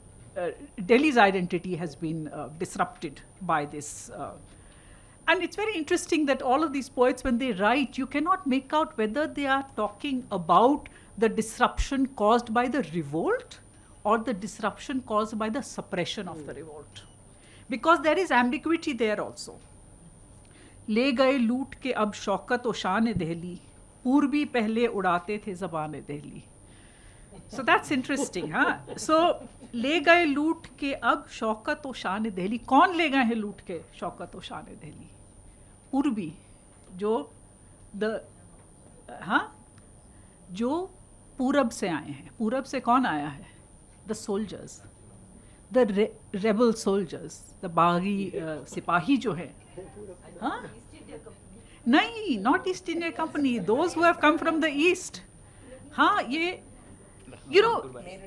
Delhi's identity has been disrupted by this. And it's very interesting that all of these poets, when they write, you cannot make out whether they are talking about the disruption caused by the revolt or the disruption caused by the suppression of the revolt. Because there is ambiguity there also. Le gaye loot ke ab shaukat o shaan-e Dehli, पूर्वी पहले उड़ाते थे ज़बान Delhi. So that's interesting, huh? So ले गए लूट के अब शौकत व शान दिल्ली. कौन ले गए हैं लूट के शौकत व शान दिल्ली? पूर्वी, जो पूरब से आए हैं. पूरब से कौन आया है? The soldiers, the rebel soldiers, the बागी सिपाही जो है. हाँ? नहीं, not East India Company, those who have come from the East. हाँ, ये,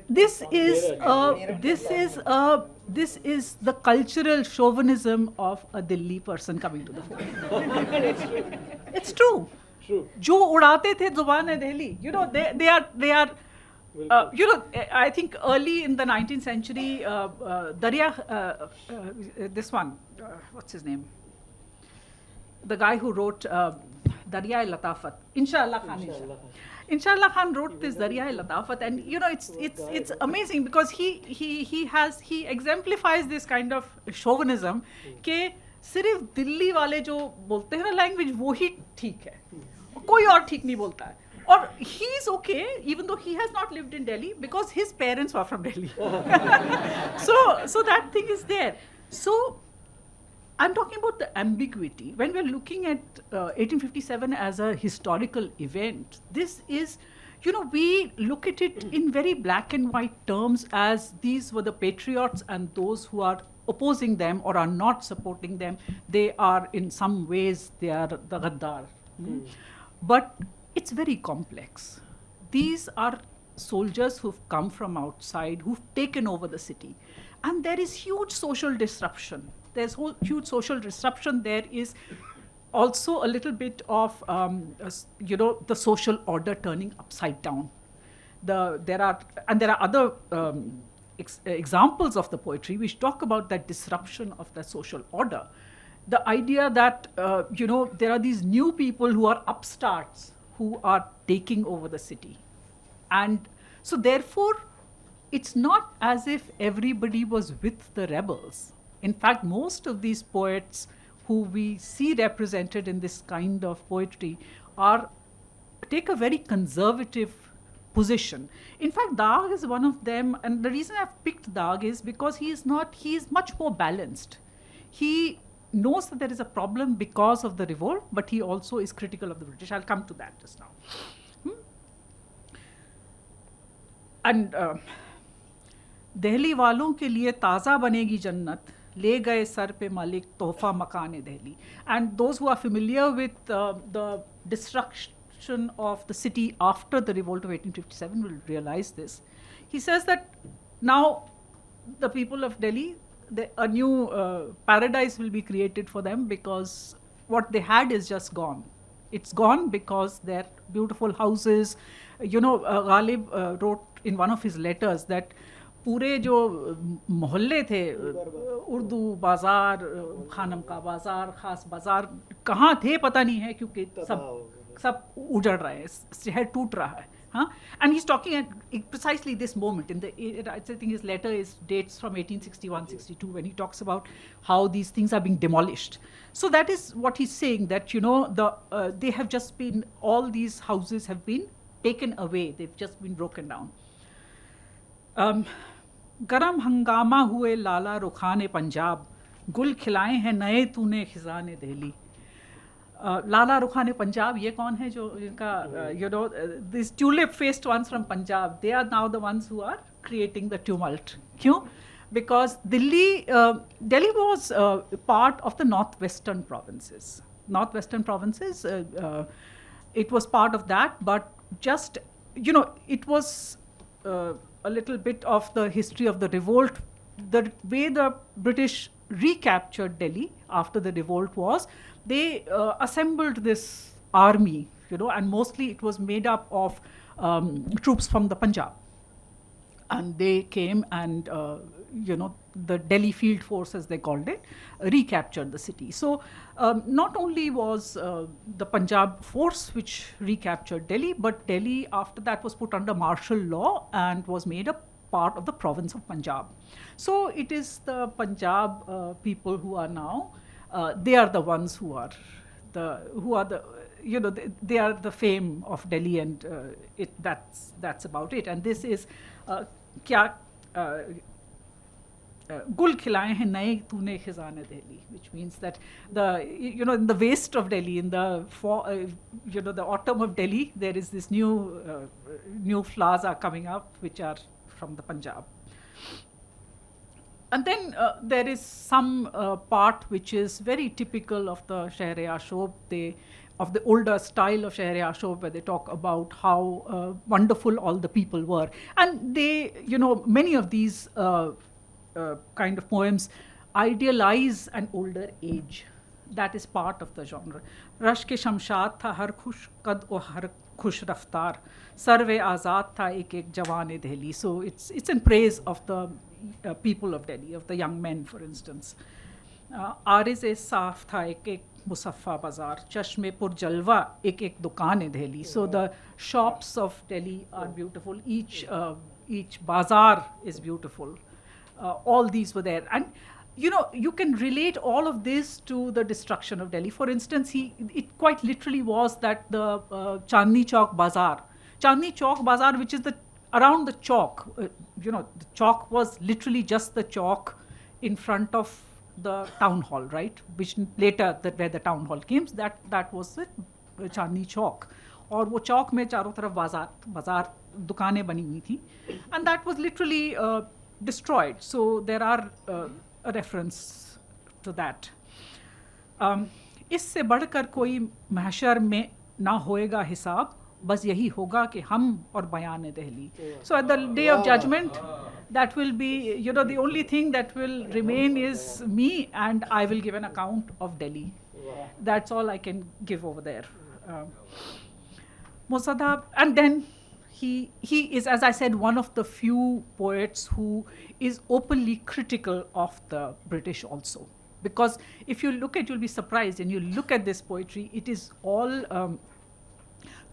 this is the cultural chauvinism of a Delhi person coming to the fore. It's true. जो उड़ाते थे ज़ुबान Delhi, they are I think early in the 19th century, this one, what's his name? The guy who wrote Darya-e-Latafat, Inshallah Khan wrote this Darya-e-Latafat, and it's amazing because he exemplifies this kind of chauvinism कि सिर्फ दिल्ली वाले जो बोलते हैं ना language वो ही ठीक है, कोई और ठीक नहीं बोलता है. Or he's okay, even though he has not lived in Delhi, because his parents were from Delhi. So that thing is there. So I'm talking about the ambiguity. When we're looking at 1857 as a historical event, this is, we look at it in very black and white terms as these were the patriots and those who are opposing them or are not supporting them. They are, in some ways, they are the Ghaddar. But it's very complex. These are soldiers who've come from outside, who've taken over the city. And there is huge social disruption. There's huge social disruption. There is also a little bit of, the social order turning upside down. There are other examples of the poetry which talk about that disruption of the social order. The idea that, there are these new people who are upstarts who are taking over the city. And so therefore, it's not as if everybody was with the rebels. In fact, most of these poets who we see represented in this kind of poetry take a very conservative position. In fact, Daag is one of them, and the reason I've picked Daag is because he is much more balanced. He knows that there is a problem because of the revolt, but he also is critical of the British. I'll come to that just now. And Delhi वालों के लिए ताज़ा बनेगी जन्नत, ले गए sir पे मालिक तोहफा मकान Delhi. And those who are familiar with the destruction of the city after the revolt of 1857 will realize this. He says that now the people of Delhi, a new paradise will be created for them because what they had is just gone. It's gone because their beautiful houses, Ghalib wrote in one of his letters that पूरे जो मोहल्ले थे, उर्दू बाज़ार, खानम का बाज़ार, ख़ास बाज़ार कहाँ थे पता नहीं है क्योंकि सब उजड़ रहा है, शहर टूट रहा है. And he's talking at precisely this moment. I think his letter dates from 1861-62 when he talks about how these things are being demolished. So that is what he's saying, that they have just been, all these houses have been taken away. They've just been broken down. गरम हंगामा हुए लाला रुखाने पंजाब, गुल खिलाए हैं नए तूने खिजाने Delhi. Lala Rukhane Punjab, ye kaun hai jo inka, these tulip-faced ones from Punjab, they are now the ones who are creating the tumult. Kyun? Because Delhi was part of the northwestern provinces. Northwestern provinces, it was part of that, but just, it was a little bit of the history of the revolt. The way the British recaptured Delhi after the revolt was, they assembled this army, and mostly it was made up of troops from the Punjab. And they came and, the Delhi Field Force, as they called it, recaptured the city. So not only was the Punjab force which recaptured Delhi, but Delhi after that was put under martial law and was made a part of the province of Punjab. So it is the Punjab people who are now, they are the ones they are the fame of Delhi, and that's about it. And this is kya gul khilaye hain naye tune khizane Delhi, which means that in the waste of Delhi, in the the autumn of Delhi, there is this new flowers are coming up which are from the Punjab. And then there is some part which is very typical of the shahr-ashob, of the older style of shahr-ashob, where they talk about how wonderful all the people were. And they, many of these kind of poems idealize an older age. That is part of the genre. Rash ke shamshad tha har khush qad o har khush raftar, sarve azad tha ek jawane Delhi. So it's in praise of the people of Delhi, of the young men, for instance. Ariz-e saaf tha ek musaffa bazaar, chashme pur jalwa ek dukaan Delhi. So the shops of Delhi are beautiful. Each bazaar is beautiful. All these were there. And you can relate all of this to the destruction of Delhi. For instance, it quite literally was that the Chandni Chowk Bazaar, which is around the Chowk, the Chowk was literally just the Chowk in front of the town hall, right? Which later, where the town hall came, that was the Chandni Chowk. और वो चौक में चारों तरफ बाजार दुकानें बनी हुई थी, and that was literally destroyed. So there are a reference to that. इससे बढ़कर कोई महशर में ना होएगा हिसाब, बस यही होगा कि हम और बयान Delhi. So at the day of judgment, that will be, you know, the only thing that will remain is me, and I will give an account of Delhi. That's all I can give over there. Mosaddab, and then he is, as I said, one of the few poets who is openly critical of the British also. Because if you look at, you'll be surprised, and you look at this poetry, it is all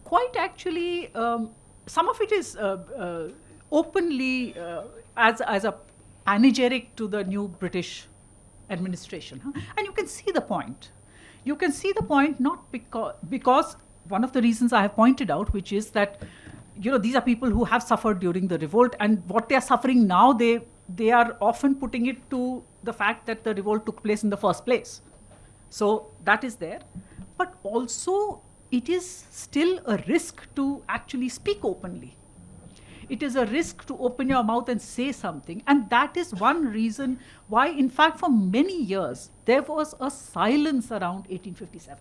quite actually, some of it is openly as a panegyric to the new British administration. Huh? And you can see the point. You can see the point not because one of the reasons I have pointed out, which is that, you know, these are people who have suffered during the revolt, and what they are suffering now, they are often putting it to the fact that the revolt took place in the first place. So that is there. But also, it is still a risk to actually speak openly. It is a risk to open your mouth and say something. And that is one reason why, in fact, for many years, there was a silence around 1857.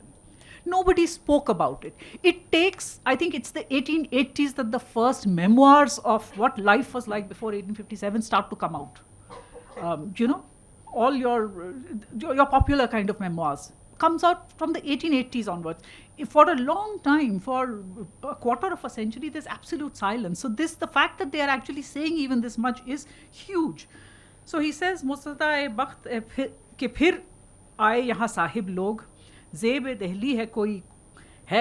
Nobody spoke about it. It takes, I think it's the 1880s that the first memoirs of what life was like before 1857 start to come out. You know, all your popular kind of memoirs comes out from the 1880s onwards. For a long time, for a quarter of a century, there's absolute silence. So the fact that they are actually saying even this much is huge. So he says, Mustada-e-bakht ke phir aaye yahan sahib log, zeb-e Dehli hai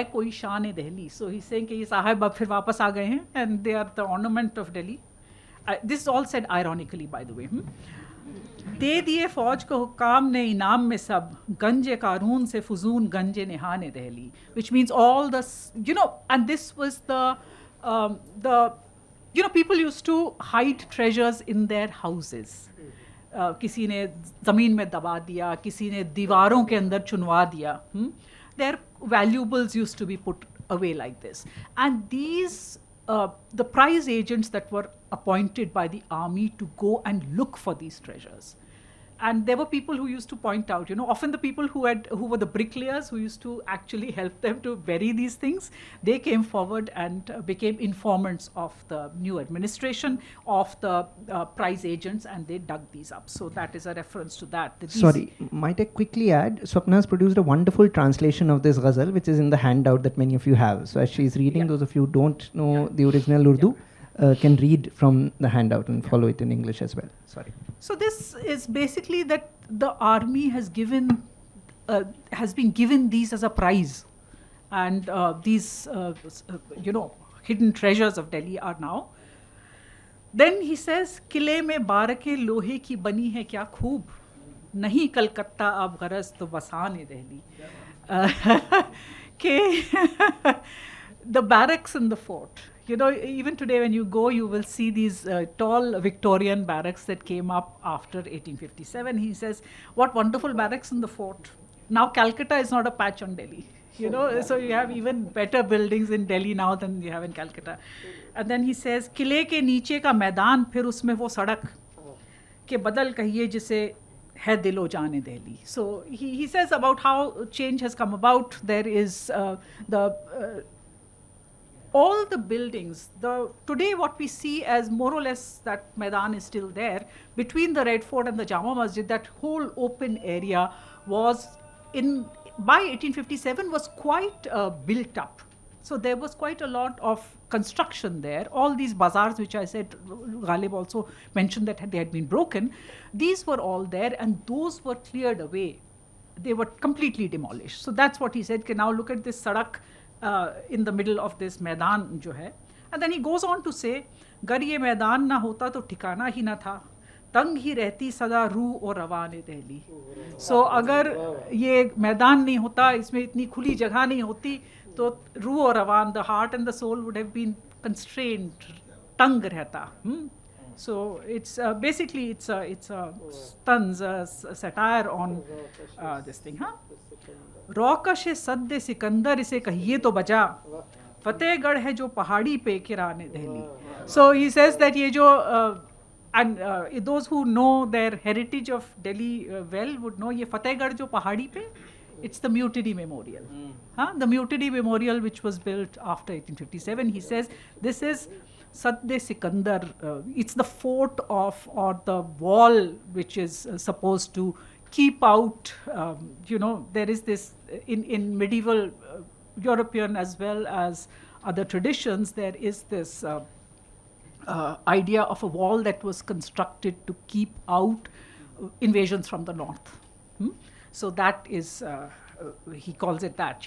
koi shaan-e-Dehli. So he's saying कि ये साहिब अब फिर वापस आ गए हैं, and they are the ornament of Delhi. This is all said ironically, by the way. दे दिए फौज को हुक्काम ने इनाम में सब, गंजे कारून से फुजून गंजे निहाने Delhi, which means all the, you know, and this was the you know, people used to hide treasures in their houses. किसी ने ज़मीन में दबा दिया, किसी ने दीवारों के अंदर चुनवा दिया. Their valuables used to be put away like this. And these, the prize agents that were appointed by the army to go and look for these treasures. And there were people who used to point out, you know, often the people who were the bricklayers who used to actually help them to bury these things, they came forward and became informants of the new administration, of the prize agents, and they dug these up. So that is a reference to that.
Sorry, might I quickly add, Swapna has produced a wonderful translation of this ghazal, which is in the handout that many of you have. So as she's reading, those of you who don't know the original Urdu, can read from the handout and follow it in English as well. Sorry.
So this is basically that the army has been given these as a prize, and these you know, hidden treasures of Delhi are now. Then he says, किले में बारके लोहे की बनी है क्या खूब, नहीं कलकत्ता अब गरज तो बसाने Delhi. The barracks in the fort. You know, even today when you go, you will see these tall Victorian barracks that came up after 1857. He says, what wonderful barracks in the fort. Now Calcutta is not a patch on Delhi. You know, so you have even better buildings in Delhi now than you have in Calcutta. And then he says, किले के नीचे का मैदान फिर उसमें वो सड़क के बदल कहिए जिसे है दिलो जाने Delhi. So he says about how change has come about. There is all the buildings, today what we see as more or less that Maidan is still there, between the Red Fort and the Jama Masjid, that whole open area was by 1857 was quite built up. So there was quite a lot of construction there. All these bazaars, which I said, Ghalib also mentioned that they had been broken, these were all there, and those were cleared away. They were completely demolished. So that's what he said, okay, now look at this sadak in the middle of this मैदान जो है. And then he goes on to say, गर ये मैदान ना होता तो ठिकाना ही ना था, तंग ही रहती सदा रूह और रवाने दिल्ली. So अगर ये मैदान नहीं होता, इसमें इतनी खुली जगह नहीं होती, तो रूह और रवान, the heart and the soul would have been constrained, तंग रहता. So it's basically it's a tons satire on this thing. रौकश सद्दे सिकंदर इसे कहिए तो बजा, फतेहगढ़ है जो पहाड़ी पे किराने Delhi. So he says that ये जो and those who know their heritage of Delhi well would know ये फतेहगढ़ जो पहाड़ी पे, it's the Mutiny Memorial. The Mutiny Memorial, which was built after 1857, he says this is Sadde Sikandar. It's the fort of, or the wall, which is supposed to keep out, there is this, in medieval European as well as other traditions, there is this idea of a wall that was constructed to keep out invasions from the north. So that is, he calls it that,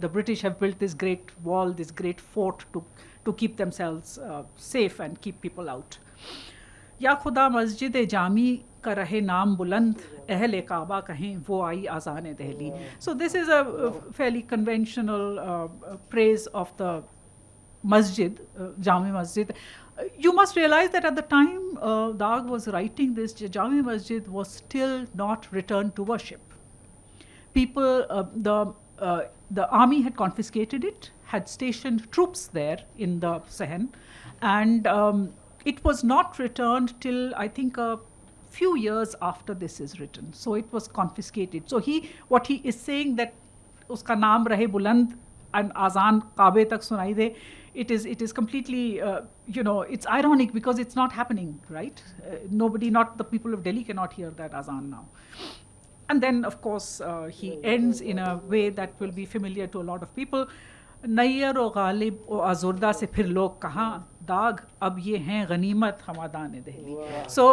the British have built this great wall, this great fort to keep themselves safe and keep people out. या खुदा मस्जिद जामी का रहे नाम बुलंद अहले काबा कहें वो आई आज़ान Delhi. So this is a fairly conventional praise of the masjid, Jami Masjid. You must realize that at the time Daag was writing this, Jami Masjid was still not returned to worship. People, the army had confiscated it, had stationed troops there in the Sahel, and it was not returned till, I think, a few years after this is written. So it was confiscated. So what he is saying, that uska naam rahe buland and azan Kabe tak sunai de, it is completely, it's ironic because it's not happening, right? Nobody, not the people of Delhi, cannot hear that azan now. And then, of course, he ends in a way that will be familiar to a lot of people. Nayyar ओ गालिब ओ आजुर्दा से फिर लोग कहाँ दाग अब ये हैं गनीमत Hamdan Delhi. So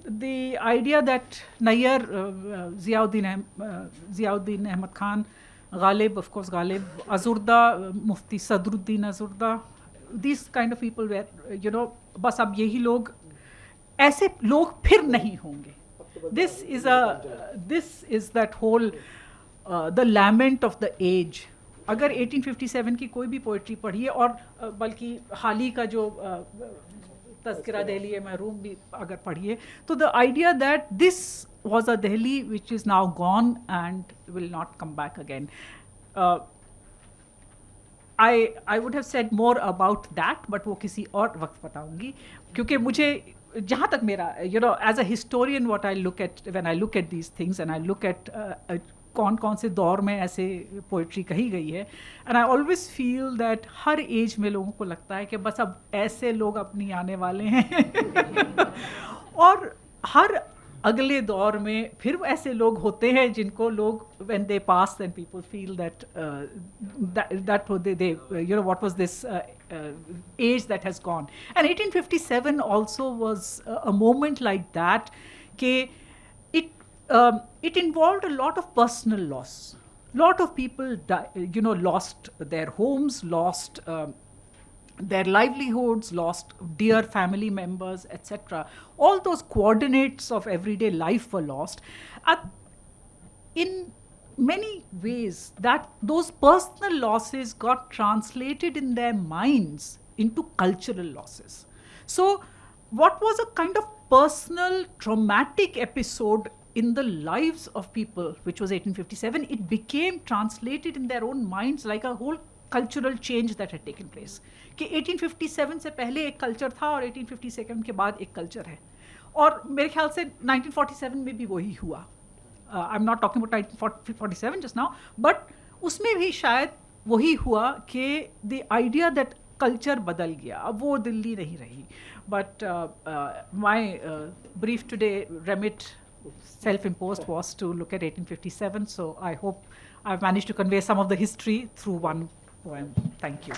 the idea that Nayyar, Ziauddin Ahmad Khan, Ghalib, of course Ghalib, Azurda, Mufti Sadruddin Azurda, these kind of people were, बस अब यही लोग, ऐसे लोग फिर नहीं होंगे. This is that whole the lament of the age. अगर 1857 की कोई भी पोइट्री पढ़िए, और बल्कि हाल ही का जो तज़किरा दिल्ली महरूम भी अगर पढ़िए, तो the idea that this was a Delhi which is now gone and will not come back again. I would have said more about that, but वो किसी और वक्त बताऊंगी, क्योंकि मुझे जहाँ तक मेरा, as a historian, what I look at when I look at these things and I look at कौन कौन से दौर में ऐसे पोइट्री कही गई है, and I always feel that हर एज में लोगों को लगता है कि बस अब ऐसे लोग अपनी आने वाले हैं और हर अगले दौर में फिर ऐसे लोग होते हैं जिनको लोग when they pass, then people feel that they what was this age that has gone. And 1857 also was a moment like that, कि it involved a lot of personal loss. Lot of people lost their homes, lost their livelihoods, lost dear family members, etc. All those coordinates of everyday life were lost. In many ways, that those personal losses got translated in their minds into cultural losses. So what was a kind of personal traumatic episode in the lives of people, which was 1857, it became translated in their own minds like a whole cultural change that had taken place. कि 1857 से पहले एक culture था और 1857 के बाद एक culture है, और मेरे ख्याल से 1947 में भी वही हुआ. I'm not talking about 1947 just now, but उसमें भी शायद वही हुआ कि the idea that culture बदल गया, अब वो दिल्ली नहीं रही. But my brief today remit, self-imposed, was to look at 1857. So I hope I've managed to convey some of the history through one poem. Thank you.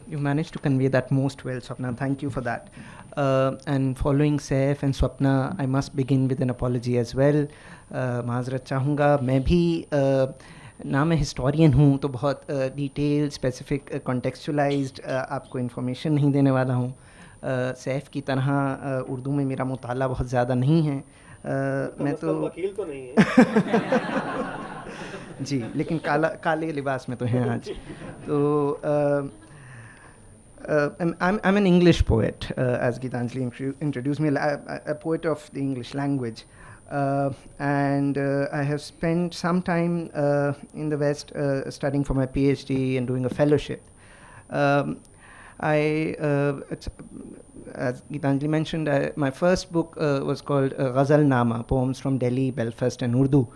You managed to convey that most well, Swapna. Thank you for that. And following Saif and Swapna, I must begin with an apology as well. माज़रत चाहूँगा. मैं भी ना मैं historian हूँ तो बहुत detail specific कॉन्टेक्चुअलाइज्ड आपको information नहीं देने वाला हूँ. सैफ की तरह उर्दू में मेरा मुताला बहुत ज़्यादा नहीं है. मैं तो
वकील तो नहीं है
जी, लेकिन काले लिबास में तो हैं आज. तो I'm an English poet, as Gitanjali introduced me, a poet of the English language. And I have spent some time in the West studying for my PhD and doing a fellowship. As Gitanjali mentioned, my first book was called Ghazalnama, Poems from Delhi, Belfast, and Urdu.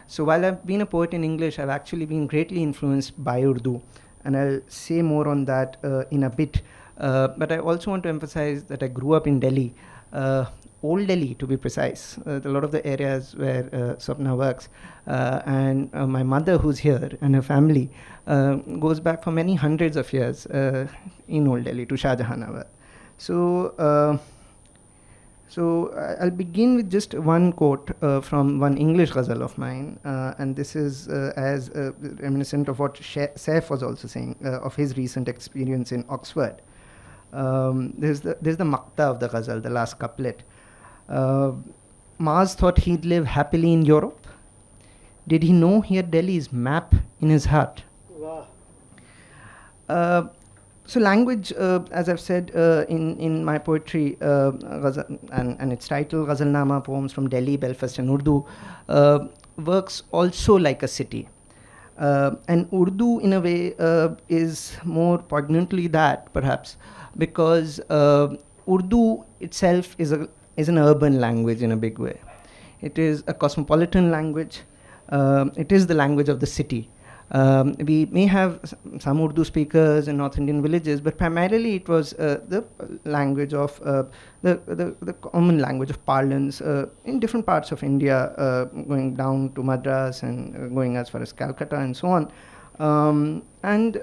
So while I've been a poet in English, I've actually been greatly influenced by Urdu, and I'll say more on that in a bit. But I also want to emphasize that I grew up in Delhi, Old Delhi to be precise, a lot of the areas where Swapna works. And my mother, who's here, and her family goes back for many hundreds of years in Old Delhi to Shah Jahanabad. So I'll begin with just one quote from one English ghazal of mine, and this is as reminiscent of what Saif was also saying of his recent experience in Oxford. There's the maqta of the ghazal, the last couplet. Maaz thought he'd live happily in Europe. Did he know he had Delhi's map in his heart?
Wow.
So language, as I've said in my poetry, and its title, Ghazalnama, Poems from Delhi, Belfast, and Urdu, works also like a city. And Urdu, in a way, is more poignantly that, perhaps, because Urdu itself is an urban language in a big way. It is a cosmopolitan language. It is the language of the city. We may have some Urdu speakers in North Indian villages, but primarily it was the language of the common language of parlance in different parts of India, going down to Madras and going as far as Calcutta and so on. And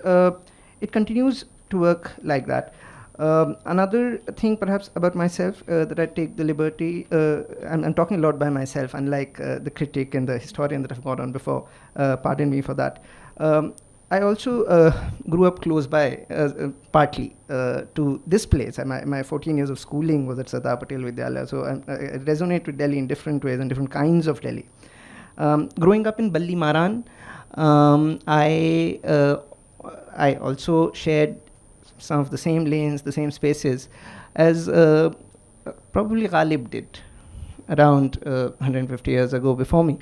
it continues to work like that. Another thing perhaps about myself that I take the liberty, I'm talking a lot by myself, unlike the critic and the historian that I've got on before, pardon me for that. I also grew up close by, partly, to this place. My 14 years of schooling was at Sardar Patel Vidyalaya, so I resonate with Delhi in different ways and different kinds of Delhi. Growing up in Balli Maran, I also shared some of the same lanes, the same spaces, as probably Ghalib did around 150 years ago before me,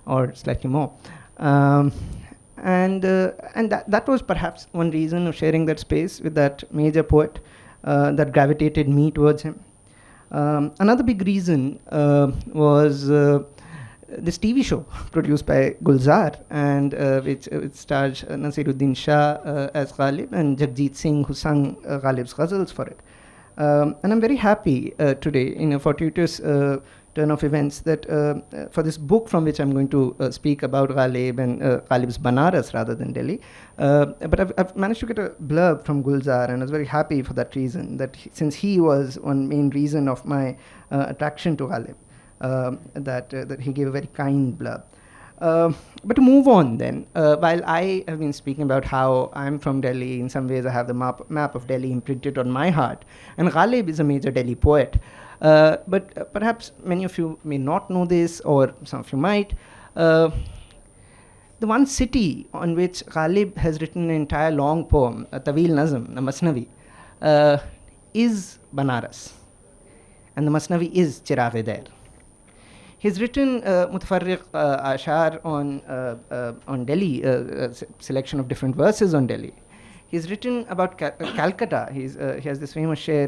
or slightly more. And that was perhaps one reason of sharing that space with that major poet that gravitated me towards him. Another big reason was this TV show produced by Gulzar, and which stars Nasiruddin Shah as Ghalib and Jagjit Singh, who sung Ghalib's ghazals for it. And I'm very happy today, in a fortuitous turn of events, that for this book from which I'm going to speak about Ghalib and Ghalib's Banaras rather than Delhi, but I've managed to get a blurb from Gulzar, and I was very happy for that reason, that since he was one main reason of my attraction to Ghalib. That he gave a very kind blurb. But to move on then, while I have been speaking about how I'm from Delhi, in some ways I have the map of Delhi imprinted on my heart, and Ghalib is a major Delhi poet. But perhaps many of you may not know this, or some of you might. The one city on which Ghalib has written an entire long poem, a Tawil Nazm, the masnavi, is Banaras. And the masnavi is Chiragh-e-Dilli. He's written mutafarriq ashar on Delhi, a selection of different verses on Delhi. He's written about Calcutta. He has this famous sher,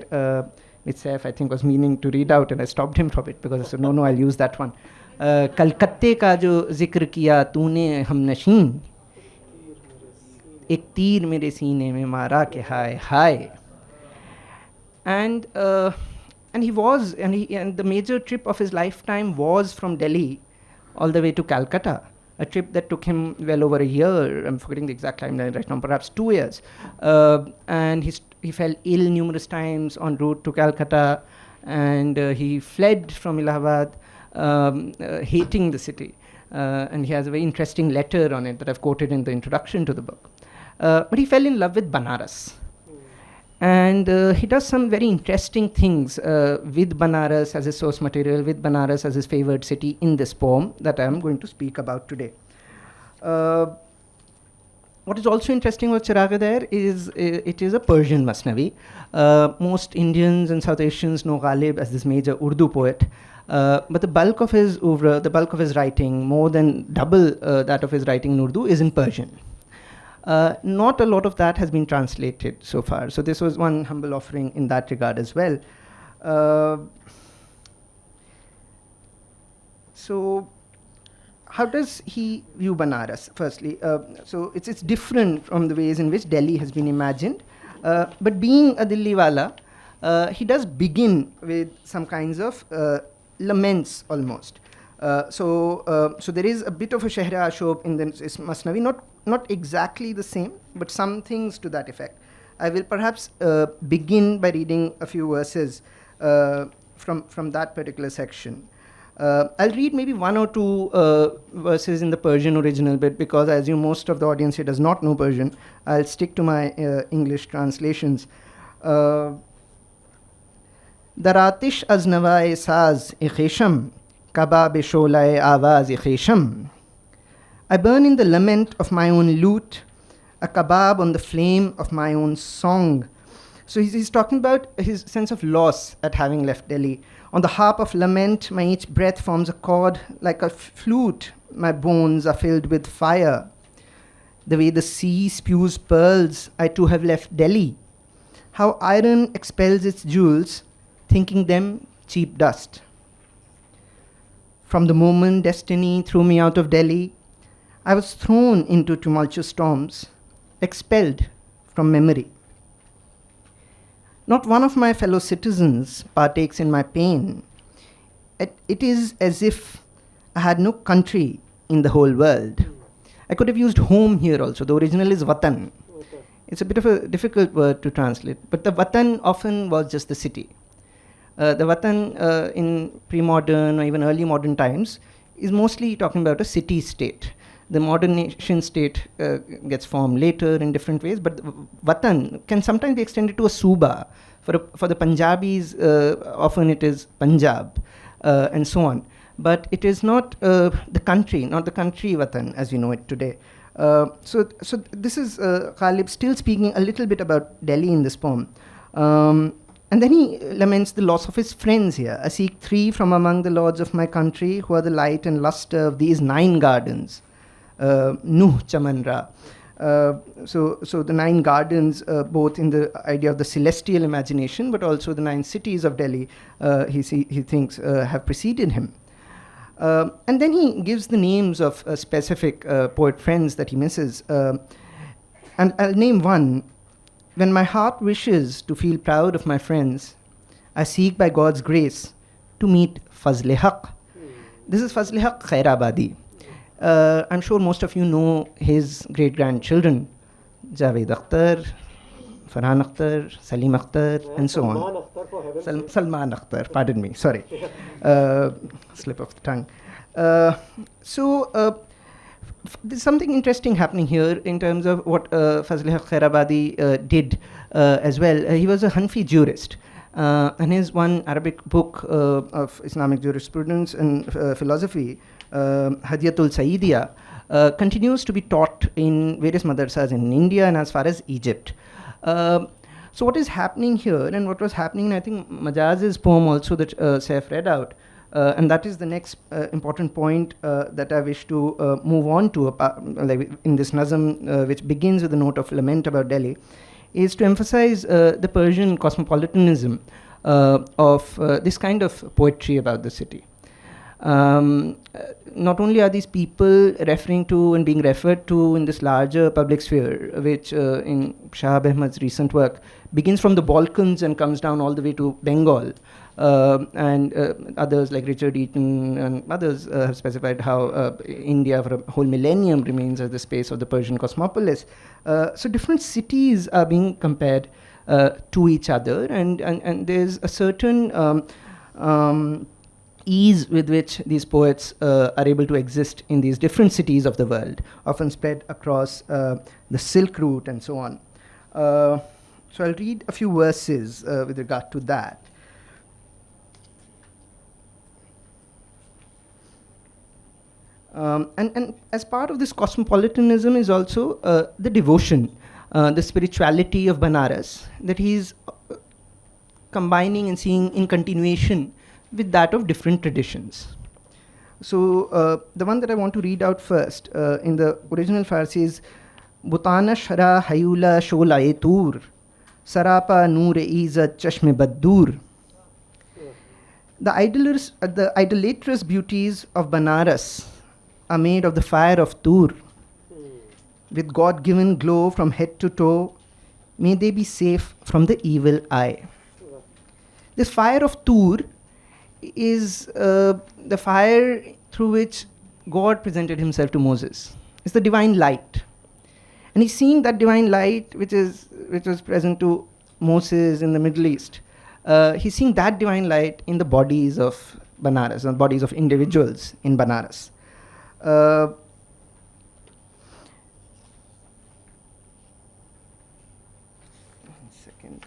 which Saif, I think, was meaning to read out, and I stopped him from it because I said, no, I'll use that one. Calcutta ka jo zikr kiya tune hamnashin, ek teer mere seene mein mara ke hai hai. And the major trip of his lifetime was from Delhi all the way to Calcutta, a trip that took him well over a year. I'm forgetting the exact timeline right now, perhaps 2 years. And he fell ill numerous times en route to Calcutta, and he fled from Allahabad, hating the city. And he has a very interesting letter on it that I've quoted in the introduction to the book. But he fell in love with Banaras. And he does some very interesting things with Banaras as his source material, with Banaras as his favored city in this poem that I am going to speak about today. What is also interesting about Chiragh-e-Dilli is it is a Persian masnavi. Most Indians and South Asians know Ghalib as this major Urdu poet, but the bulk of his oeuvre, the bulk of his writing, more than double that of his writing in Urdu, is in Persian. Not a lot of that has been translated so far. So this was one humble offering in that regard as well. So how does he view Banaras, firstly? So it's different from the ways in which Delhi has been imagined. But being a Dilliwala, he does begin with some kinds of laments almost. So there is a bit of a shahr-ashob in this masnavi, not exactly the same, but some things to that effect. I will perhaps begin by reading a few verses from that particular section. I'll read maybe one or two verses in the Persian original bit, because I assume most of the audience here does not know Persian. I'll stick to my English translations. Daratish az nawai saz e khesham, kabab e sholai awaz e khesham. I burn in the lament of my own lute, a kebab on the flame of my own song. So he's talking about his sense of loss at having left Delhi. On the harp of lament, my each breath forms a chord like a flute. My bones are filled with fire. The way the sea spews pearls, I too have left Delhi. How iron expels its jewels, thinking them cheap dust. From the moment destiny threw me out of Delhi, I was thrown into tumultuous storms, expelled from memory. Not one of my fellow citizens partakes in my pain. It is as if I had no country in the whole world. I could have used home here also. The original is Watan. Okay. It's a bit of a difficult word to translate, but the Watan often was just the city. The Watan in pre-modern or even early modern times is mostly talking about a city-state. The modern nation state gets formed later in different ways, but Watan can sometimes be extended to a Suba. For the Punjabis, often it is Punjab, and so on. But it is not the country Watan as we know it today. So this is Ghalib still speaking a little bit about Delhi in this poem. And then he laments the loss of his friends here. I seek 3 from among the lords of my country, who are the light and luster of these 9 gardens. Nuh Chamanra. So the 9 gardens, both in the idea of the celestial imagination, but also the 9 cities of Delhi, he thinks have preceded him. And then he gives the names of specific poet friends that he misses. And I'll name one. When my heart wishes to feel proud of my friends, I seek by God's grace to meet Fazl-e Haq. This is Fazl-e Haq Khairabadi. I'm sure most of you know his great-grandchildren, Javed Akhtar, Farhan Akhtar, Salim Akhtar, and so on. Salman Akhtar, pardon me, sorry. Slip of the tongue. There's something interesting happening here in terms of what Fazl-e Haq Khairabadi did as well. He was a Hanfi jurist. And his one Arabic book of Islamic jurisprudence and philosophy, Hadiyatul Sayyidiyah, continues to be taught in various madrasas in India and as far as Egypt. So what is happening here, and what was happening in, I think, Majaz's poem also that Saif read out, and that is the next important point that I wish to move on to like in this nazm, which begins with a note of lament about Delhi, is to emphasize the Persian cosmopolitanism of this kind of poetry about the city. Not only are these people referring to and being referred to in this larger public sphere, which in Shah Ahmad's recent work begins from the Balkans and comes down all the way to Bengal, and others like Richard Eaton and others have specified how India for a whole millennium remains as the space of the Persian cosmopolis. So different cities are being compared to each other, and there's a certain ease with which these poets are able to exist in these different cities of the world, often spread across the Silk Route and so on. So I'll read a few verses with regard to that. And as part of this cosmopolitanism is also the devotion, the spirituality of Banaras that he's combining and seeing in continuation with that of different traditions. So the one that I want to read out first in the original Farsi is Butana shara hayula shola tur, sarapa noor izzat chashme baddur. The idolatrous beauties of Banaras are made of the fire of Tur. With God-given glow from head to toe, may they be safe from the evil eye. This fire of Tur is the fire through which God presented himself to Moses. It's the divine light. And he's seeing that divine light which was present to Moses in the Middle East. He's seeing that divine light in the bodies of Banaras, and bodies of individuals in Banaras. One second.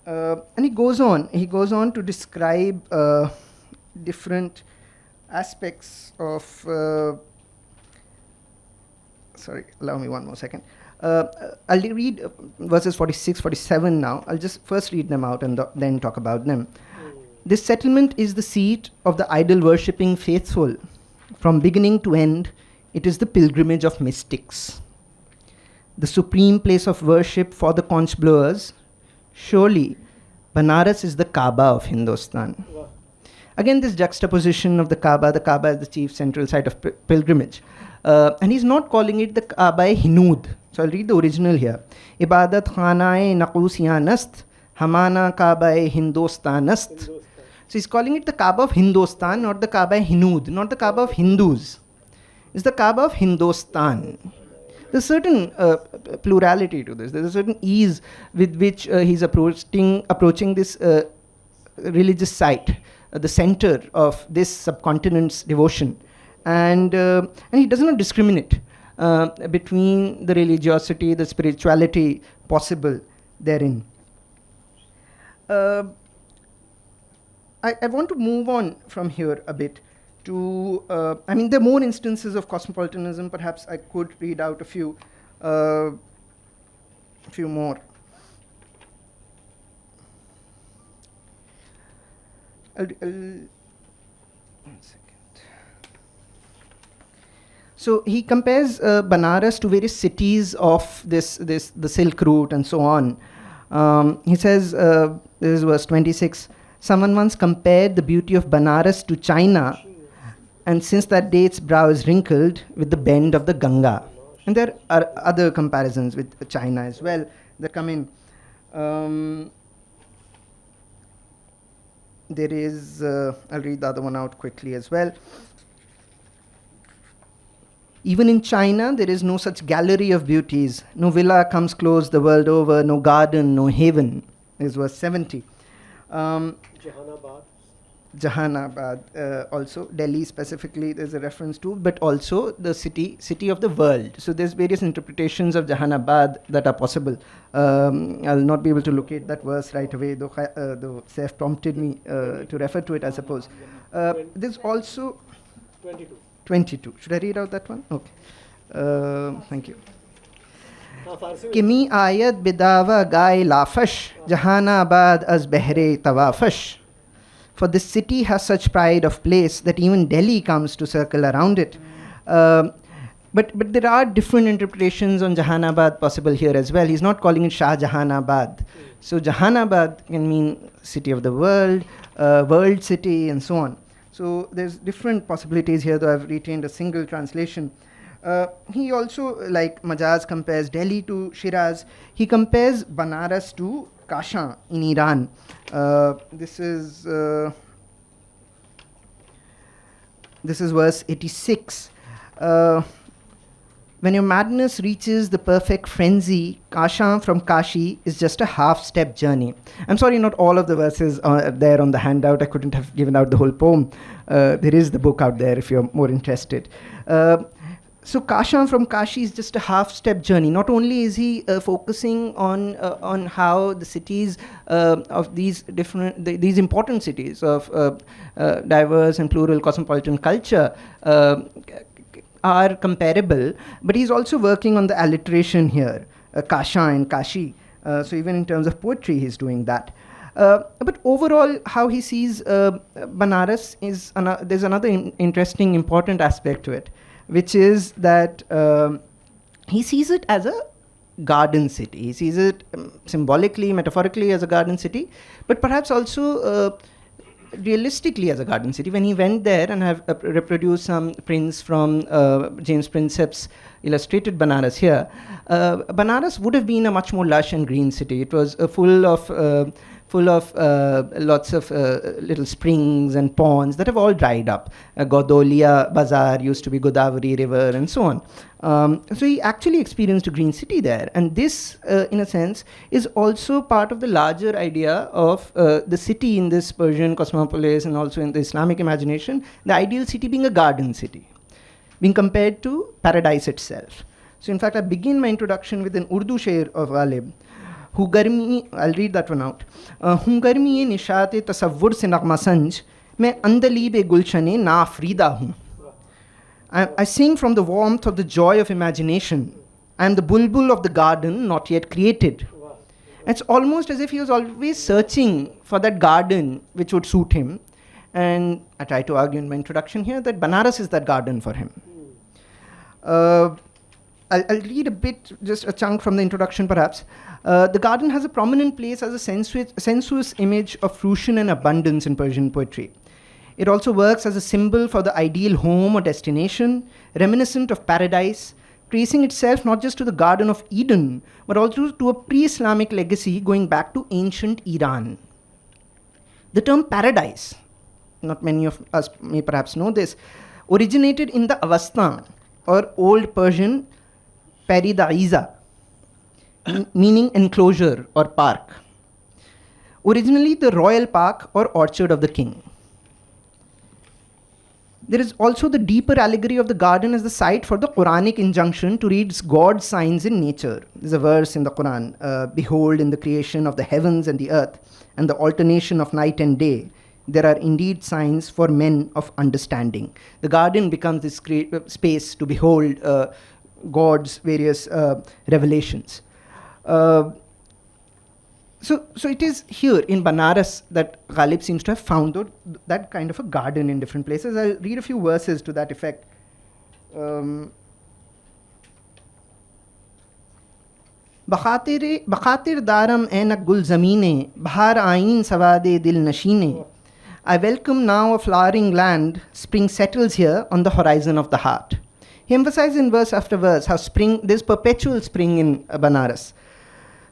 And he goes on to describe different aspects of, sorry, allow me one more second. I'll read verses 46, 47 now. I'll just first read them out and then talk about them. This settlement is the seat of the idol-worshipping faithful. From beginning to end, it is the pilgrimage of mystics. The supreme place of worship for the conch blowers. Surely, Banaras is the Kaaba of Hindustan. Again, this juxtaposition of the Kaaba is the chief central site of pilgrimage. And he's not calling it the Kaaba-e-Hinud. So I'll read the original here. Ibadat khana-e naqusiyanast, hamana Kaaba-e-Hindustanast. So he's calling it the Kaaba of Hindustan, not the Kaaba-e-Hinud, not the Kaaba of Hindus. It's the Kaaba of Hindustan. There's a certain plurality to this. There's a certain ease with which he's approaching this religious site, the center of this subcontinent's devotion. And he does not discriminate between the religiosity, the spirituality possible therein. I want to move on from here a bit to, there are more instances of cosmopolitanism. Perhaps I could read out a few more. One second. So he compares Banaras to various cities of the Silk Route and so on. He says, this is verse 26, someone once compared the beauty of Banaras to China, and since that day its brow is wrinkled with the bend of the Ganga. And there are other comparisons with China as well that come in. There is, I'll read the other one out quickly as well. Even in China, there is no such gallery of beauties. No villa comes close the world over, no garden, no haven. This was 70. Jahanabad also, Delhi specifically, there's a reference to, but also the city of the world. So there's various interpretations of Jahanabad that are possible. I'll not be able to locate that verse right away, though Saif prompted me to refer to it, I suppose. There's also 22. Should I read out that one? Okay. Thank you. Kimi ayat bidawa gai lafash, Jahanabad as behre tawafash. For this city has such pride of place that even Delhi comes to circle around it. But there are different interpretations on Jahanabad possible here as well. He's not calling it Shah Jahanabad. So Jahanabad can mean city of the world, world city, and so on. So there's different possibilities here, though I've retained a single translation. He also, like Maaz compares Delhi to Shiraz, he compares Banaras to Kashan in Iran. This is verse 86. When your madness reaches the perfect frenzy, Kashan from Kashi is just a half-step journey. I'm sorry, not all of the verses are there on the handout. I couldn't have given out the whole poem. There is the book out there if you're more interested. So Kashan from Kashi is just a half-step journey. Not only is he focusing on how the cities of these important cities of diverse and plural cosmopolitan culture are comparable, but he's also working on the alliteration here, Kasha and Kashi. So even in terms of poetry, he's doing that. But overall, how he sees Banaras is there's another important aspect to it, which is that he sees it as a garden city. He sees it symbolically, metaphorically as a garden city, but perhaps also realistically as a garden city. When he went there, and have reproduced some prints from James Prinsep's illustrated Banaras here, Banaras would have been a much more lush and green city. It was full of lots of little springs and ponds that have all dried up. Godolia Bazaar used to be Godavari River, and so on. So he actually experienced a green city there. And this, in a sense, is also part of the larger idea of the city in this Persian cosmopolis, and also in the Islamic imagination, the ideal city being a garden city, being compared to paradise itself. So in fact, I begin my introduction with an Urdu shair of Ghalib. I'll read that one out. Hungarmi nishat-e tasavvur se nagma sanj, मैं अंदलीब गुलशने नाफरीदा हूँ. I sing from the warmth of the joy of imagination. I am the bulbul of the garden, not yet created. It's almost as if he was always searching for that garden which would suit him. And I try to argue in my introduction here that Banaras is that garden for him. I'll read a bit, just a chunk from the introduction perhaps. The garden has a prominent place as a sensuous image of fruition and abundance in Persian poetry. It also works as a symbol for the ideal home or destination, reminiscent of paradise, tracing itself not just to the Garden of Eden, but also to a pre-Islamic legacy going back to ancient Iran. The term paradise, not many of us may perhaps know this, originated in the Avastan, or Old Persian Paridaiza, meaning enclosure or park. Originally the royal park or orchard of the king. There is also the deeper allegory of the garden as the site for the Quranic injunction to read God's signs in nature. There's a verse in the Quran, behold, in the creation of the heavens and the earth, and the alternation of night and day, there are indeed signs for men of understanding. The garden becomes this space to behold God's various revelations. So it is here in Banaras that Ghalib seems to have found that kind of a garden in different places. I'll read a few verses to that effect. Bakhatir daram ainak gul zamine, bahar ain sawade dil nashine. I welcome now a flowering land, spring settles here on the horizon of the heart. He emphasizes in verse after verse how there's perpetual spring in Banaras.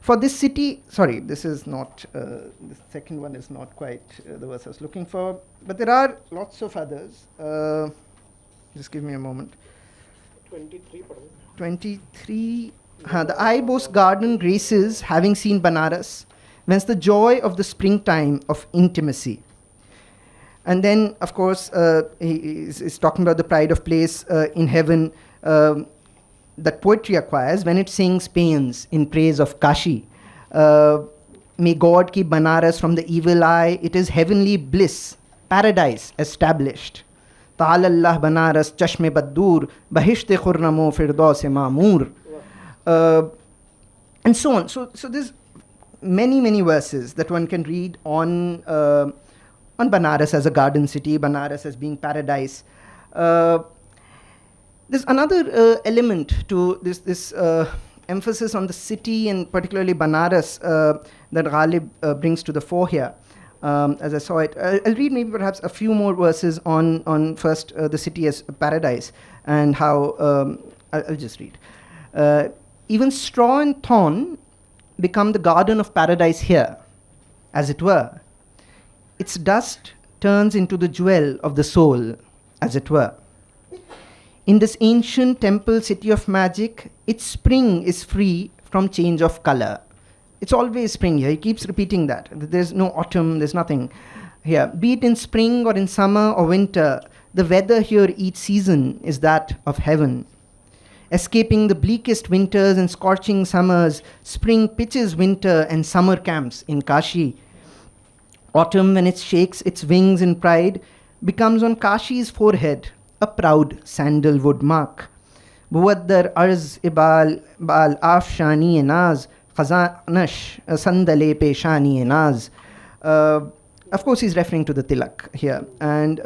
For this city, sorry, this is not, the second one is not quite the verse I was looking for, but there are lots of others. Just give me a moment. 23. The eye boasts garden graces, having seen Banaras, whence the joy of the springtime of intimacy. And then, of course, he is talking about the pride of place in heaven that poetry acquires when it sings paeans in praise of Kashi. May God keep Banaras from the evil eye. It is heavenly bliss, paradise established. Ta'alallah Banaras chashme baddur, bahishte khurnamo firdaus ma'mur. And so on. So there's many verses that one can read on Banaras as a garden city, Banaras as being paradise. There's another element to this emphasis on the city, and particularly Banaras, that Ghalib brings to the fore here, as I saw it. I'll read maybe perhaps a few more verses on first the city as paradise, and how, I'll just read. Even straw and thorn become the garden of paradise here, as it were. Its dust turns into the jewel of the soul, as it were. In this ancient temple city of magic, its spring is free from change of color. It's always spring here. He keeps repeating that. There's no autumn, there's nothing here. Be it in spring or in summer or winter, the weather here each season is that of heaven. Escaping the bleakest winters and scorching summers, spring pitches winter and summer camps in Kashi. Autumn, when it shakes its wings in pride, becomes on Kashi's forehead a proud sandalwood mark. Buwaddar arz ibal bal afshani naz, khazanash sandale peshani naz. Of course, he's referring to the Tilak here, and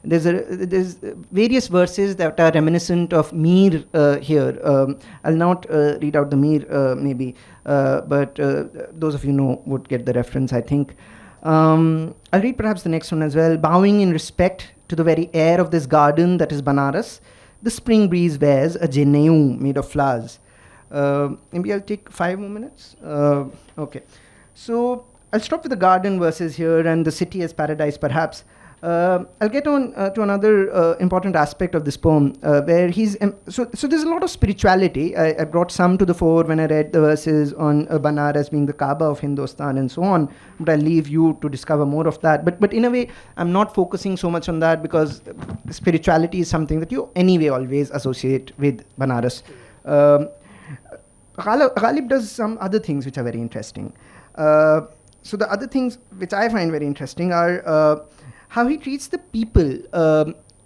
there's various verses that are reminiscent of Mir here. I'll not read out the Mir maybe, but those of you know would get the reference, I think. I'll read perhaps the next one as well. Bowing in respect to the very air of this garden that is Banaras, the spring breeze wears a Janeu made of flowers. Maybe I'll take 5 more minutes. Okay, so I'll stop with the garden verses here and the city as paradise, perhaps. I'll get on to another important aspect of this poem, where he's so there's a lot of spirituality. I brought some to the fore when I read the verses on Banaras being the Kaaba of Hindustan and so on, but I'll leave you to discover more of that. But in a way, I'm not focusing so much on that because spirituality is something that you anyway always associate with Banaras. Ghalib does some other things which are very interesting. So the other things which I find very interesting are how he treats the people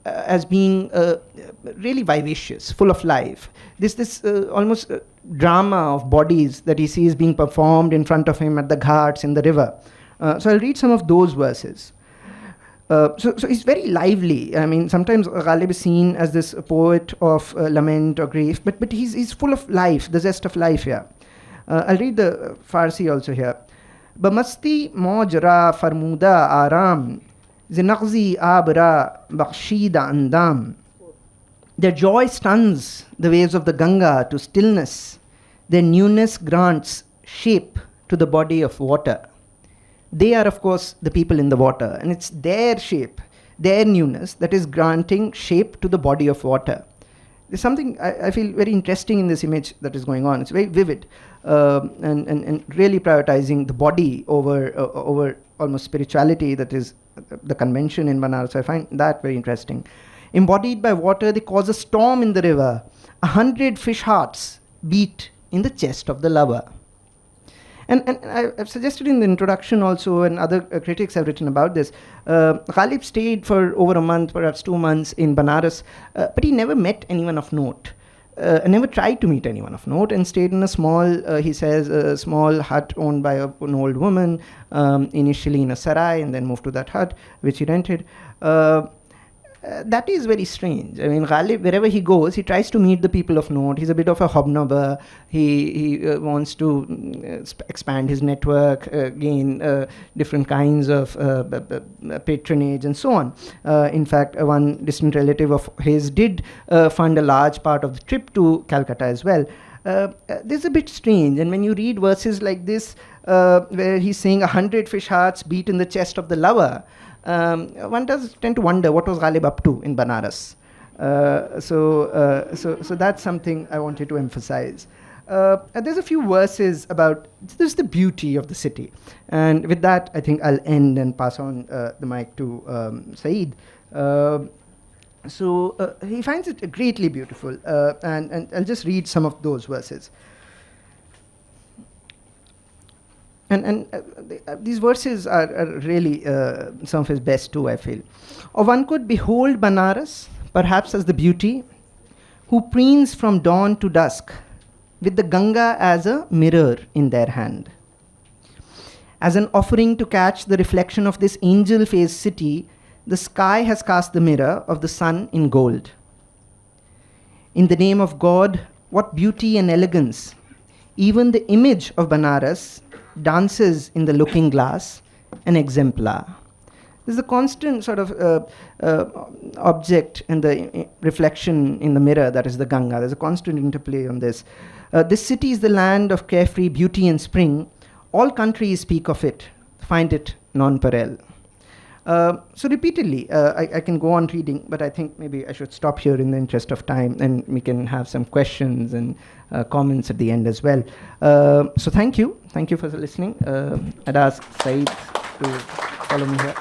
as being really vivacious, full of life. This almost drama of bodies that he sees being performed in front of him at the ghats in the river. So I'll read some of those verses. So he's very lively. I mean, sometimes Ghalib is seen as this poet of lament or grief, but he's full of life, the zest of life here. I'll read the Farsi also here. Bamasti mojra farmuda aram, zinaqzi abra bakshida andam. Their joy stuns the waves of the Ganga to stillness. Their newness grants shape to the body of water. They are, of course, the people in the water, and it's their shape, their newness, that is granting shape to the body of water. There's something I feel very interesting in this image that is going on. It's very vivid, and really prioritizing the body over almost spirituality that is the convention in Banaras. I find that very interesting. Embodied by water, they cause a storm in the river. 100 fish hearts beat in the chest of the lover. And I've suggested in the introduction also, and other critics have written about this, Ghalib stayed for over a month, perhaps 2 months in Banaras, but he never met anyone of note. Never tried to meet anyone of note, and stayed in a small, he says, a small hut owned by an old woman, initially in a sarai, and then moved to that hut, which he rented. That is very strange. I mean, Ghalib, wherever he goes, he tries to meet the people of note. He's a bit of a hobnobber. He wants to expand his network, gain different kinds of patronage, and so on. In fact, one distant relative of his did fund a large part of the trip to Calcutta as well. This is a bit strange. And when you read verses like this, where he's saying 100 fish hearts beat in the chest of the lover, one does tend to wonder what was Ghalib up to in Banaras. So that's something I wanted to emphasize. There's a few verses about this, the beauty of the city. And with that, I think I'll end and pass on the mic to Saeed. So he finds it greatly beautiful. And I'll just read some of those verses. And these verses are really some of his best too, I feel. Or one could behold Banaras, perhaps as the beauty, who preens from dawn to dusk, with the Ganga as a mirror in their hand. As an offering to catch the reflection of this angel-faced city, the sky has cast the mirror of the sun in gold. In the name of God, what beauty and elegance! Even the image of Banaras dances in the looking glass, an exemplar. There's a constant sort of object in the reflection in the mirror that is the Ganga. There's a constant interplay on this. This city is the land of carefree beauty and spring. All countries speak of it, find it nonpareil. So repeatedly, I can go on reading, but I think maybe I should stop here in the interest of time, and we can have some questions and comments at the end as well. So thank you for listening. I'd ask Saif to follow me here.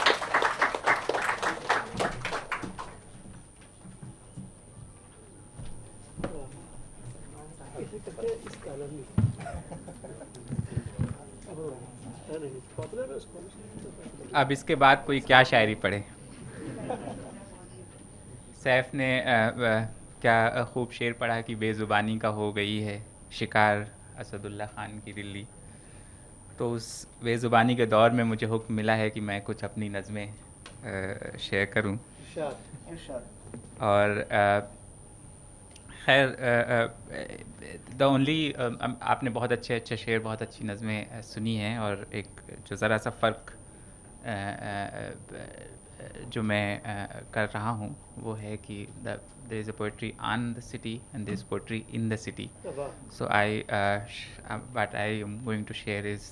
अब इसके बाद कोई क्या शायरी पढ़े? सैफ ने क्या खूब शेर पढ़ा कि बेज़ुबानी का हो गई है शिकार असदुल्ला खान की दिल्ली. तो उस बेज़ुबानी के दौर में मुझे हुक्म मिला है कि मैं कुछ अपनी नज़में शेयर करूं। और खैर द ओनली आपने बहुत अच्छे अच्छे शेर, बहुत अच्छी नज़में सुनी हैं, और एक जो ज़रा सा फ़र्क जो मैं कर रहा हूँ वो है कि there is a poetry on the city and there is poetry in the city. So what I am going to share is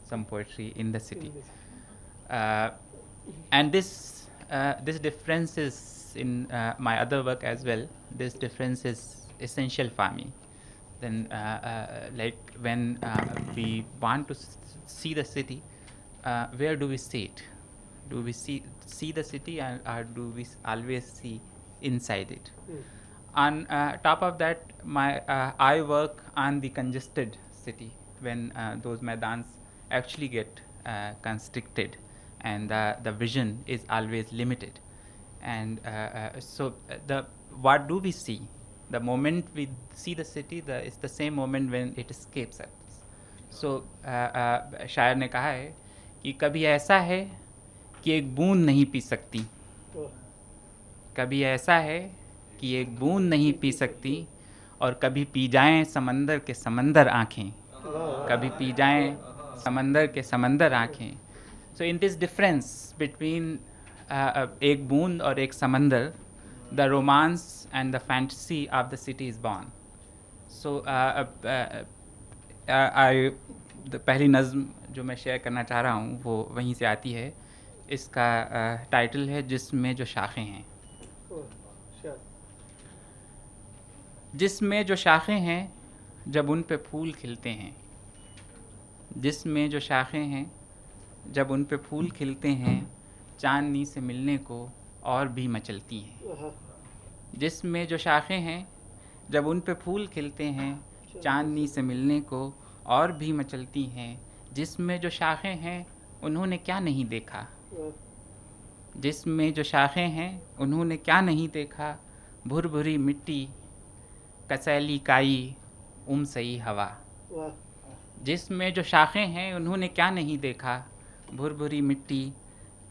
some poetry in the city. And this difference is in my other work as well. This difference is essential for me. Then like when we want to see the city, where do we see it? Do we see the city, or do we always see inside it? On top of that, I work on the congested city, when those maidans actually get constricted, and the vision is always limited. And so what do we see? The moment we see the city, it's the same moment when it escapes us. So शायर ने कहा है कि कभी ऐसा है कि एक बूंद नहीं पी सकती, कभी ऐसा है कि एक बूंद नहीं पी सकती, और कभी पी जाएं समंदर के समंदर आँखें, कभी पी जाएं समंदर के समंदर आँखें. So in this difference between एक बूंद और एक समंदर, the romance and the fantasy of the city is born. So पहली नज़्म जो मैं शेयर करना चाह रहा हूँ वो वहीं से आती है. इसका टाइटल है जिसमें जो शाखें हैं. जिसमें जो शाखें हैं जब उन पे फूल खिलते हैं, जिसमें जो शाखें हैं जब उन पे फूल खिलते हैं, चांदनी से मिलने को और भी मचलती हैं. जिसमें जो शाखें हैं जब उन पे फूल खिलते हैं, चांदनी से मिलने को और भी मचलती हैं. जिसमें जो शाखें हैं उन्होंने क्या नहीं देखा, जिसमें जो शाखें हैं उन्होंने क्या नहीं देखा, भुरभुरी मिट्टी कसैली काई सई हवा. जिसमें जो शाखें हैं उन्होंने क्या नहीं देखा, भुरभुरी मिट्टी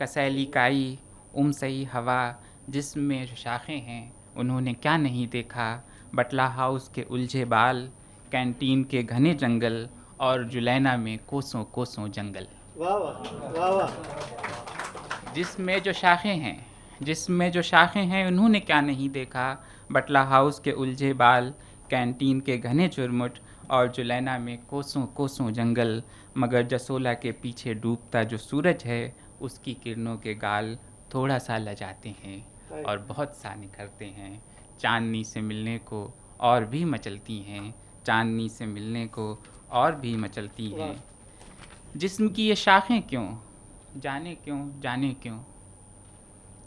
कसैली काई सई हवा. जिसमें जो शाखें हैं उन्होंने क्या नहीं देखा, बटला हाउस के उलझे बाल, कैंटीन के घने जंगल, और जुलैना में कोसों कोसों जंगल. जिसमें जो शाखें हैं, जिसमें जो शाखें हैं उन्होंने क्या नहीं देखा, बटला हाउस के उलझे बाल, कैंटीन के घने चुरमुट, और जुलैना में कोसों कोसों जंगल. मगर जसोला के पीछे डूबता जो सूरज है, उसकी किरणों के गाल थोड़ा सा लजाते हैं और बहुत सा निखरते हैं. चांदनी से मिलने को और भी मचलती हैं, चांदनी से मिलने को और भी मचलती हैं. जिस्म की ये शाखें क्यों, जाने क्यों, जाने क्यों.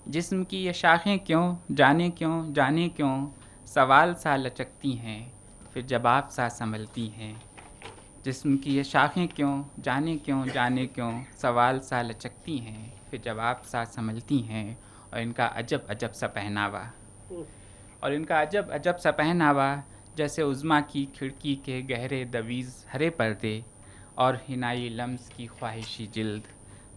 जिस्म की ये शाखें क्यों, जाने क्यों, जाने क्यों. सवाल सा लचकती हैं, फिर जवाब सा संभलती हैं. जिस्म की ये शाखें क्यों, जाने क्यों, जाने क्यों. सवाल सा लचकती हैं, फिर जवाब सा संभलती हैं. और इनका अजब अजब सा पहनावा, और इनका अजब अजब सा पहनावा, जैसे उज़्मा की खिड़की के गहरे दवीज़ हरे पर्दे, और हिनाई लम्स की ख्वाहिशी जिल्द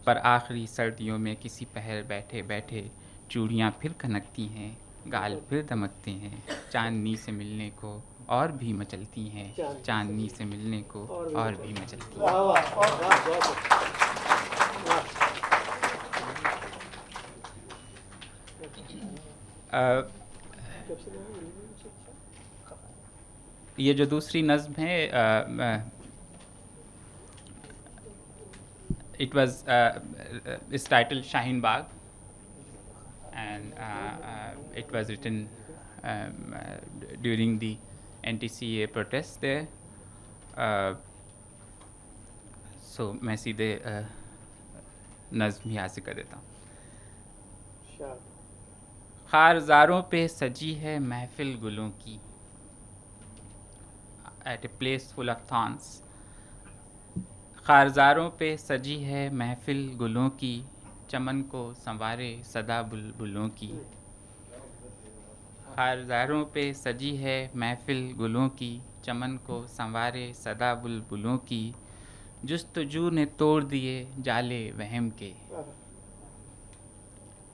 पर. आखिरी सर्दियों में किसी पहर बैठे बैठे चूड़ियाँ फिर खनकती हैं, गाल फिर दमकते हैं. चांदनी से मिलने को और भी मचलती हैं, चांदनी से मिलने को और भी मचलती हैं. ये जो दूसरी नज़्म है, इट वाज इस title Shaheen Bagh, and it was written during the NTCA protest there. So मैं सीधे नज़्म यहाँ से कर देता हूँ. खारज़ारों पे सजी है महफिल गुलों की, at a place full of thorns. खारज़ारों पे सजी है महफिल गुलों की, चमन को संवारे सदा बुलबुलों की. खारज़ारों पे सजी है महफिल गुलों की, चमन को संवारे सदा बुलबुलों की. जुस्तजू ने तोड़ दिए जाले वहम के,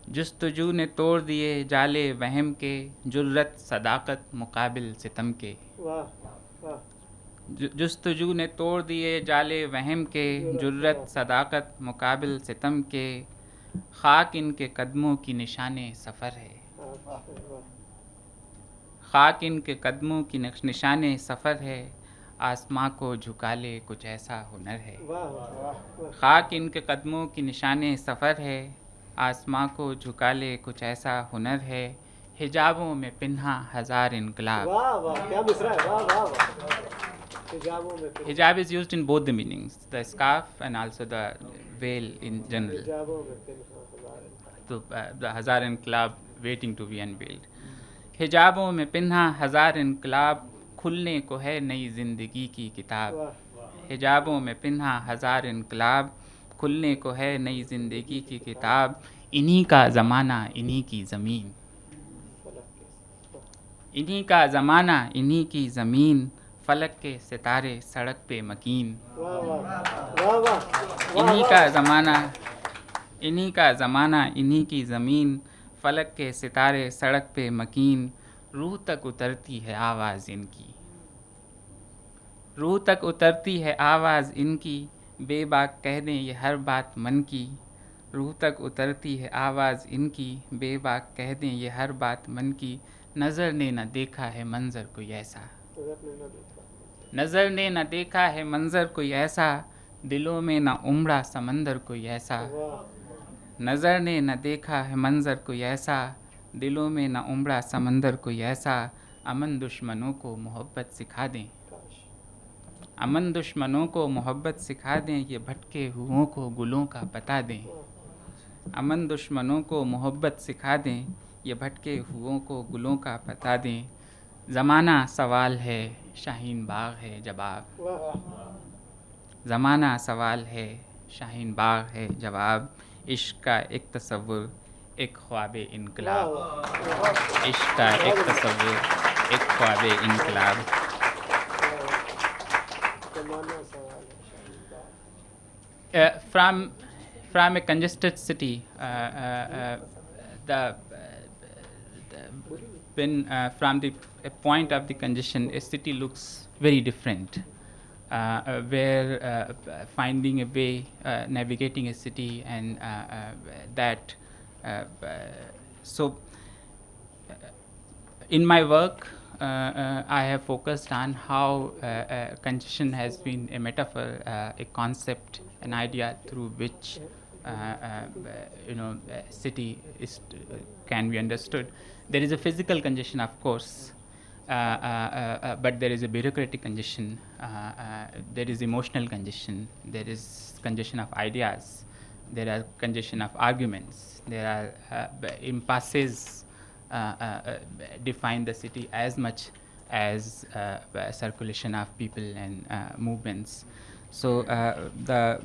जुस्तजू ने तोड़ दिए जाले वहम के, जुर्रत सदाकत मुकाबिल सितम के। जुस्तजू ने तोड़ दिए जाले वहम के, जुर्रत सदाकत मुकाबिल सितम के। खाक इनके कदमों की निशाने सफ़र है, खाक इनके कदमों की निशाने सफ़र है। आसमां को झुका ले कुछ ऐसा हुनर है, खाक इनके कदमों की निशाने सफ़र है। आसमां को झुका ले कुछ ऐसा हुनर है। हिजाबों में पिन्हा हज़ार इनकलाब। Hijab is used in both the meanings, the scarf and also the veil in general. So the Hazar Inqilab waiting to be unveiled. हिजाबों में पिन्हा हज़ार इनकलाब, खुलने को है नई ज़िंदगी की किताब। हिजाबों में पिन्हा हज़ार इनकलाब, खुलने को है नई ज़िंदगी की किताब। इन्हीं का ज़माना इन्हीं की ज़मीन, इन्हीं का ज़माना इन्हीं की ज़मीन। फलक के सितारे सड़क पे मकीन। इन्हीं का ज़माना इन्हीं का ज़माना इन्हीं की ज़मीन। फलक के सितारे सड़क पे मकीन। रूह तक उतरती है आवाज़ इनकी, रूह तक उतरती है आवाज़ इनकी। बेबाक कह दें ये हर बात मन की, रूह तक उतरती है आवाज़ इनकी। बेबाक कह दें ये हर बात मन की। नज़र ने न देखा है मंज़र कोई ऐसा, नज़र ने न देखा है मंज़र कोई ऐसा। दिलों में न उमड़ा समंदर कोई ऐसा, नज़र ने न देखा है मंज़र कोई ऐसा। दिलों में न उमड़ा समंदर कोई ऐसा। अमन दुश्मनों को मोहब्बत सिखा दें, अमन दुश्मनों को मोहब्बत सिखा दें। ये भटके हुओं को गुलों का पता दें, अमन दुश्मनों को मोहब्बत सिखा दें। ये भटके हुओं को गुलों का पता दें। ज़माना सवाल है शाहीन बाग है जवाब, ज़माना सवाल है शाहीन बाग है जवाब। इश्क का एक तसव्वुर एक ख्वाबे इनकलाब, इश्क का एक तसव्वुर एक ख्वाबे इनकलाब। From a congested city, when from the point of the congestion, a city looks very different. Where finding a way, navigating a city, and that. So, in my work, I have focused on how congestion has been a metaphor, a concept, an idea through which city can be understood. There is a physical congestion, of course, but there is a bureaucratic congestion. There is emotional congestion. There is congestion of ideas. There are congestion of arguments. There are impasses define the city as much as circulation of people and movements. So the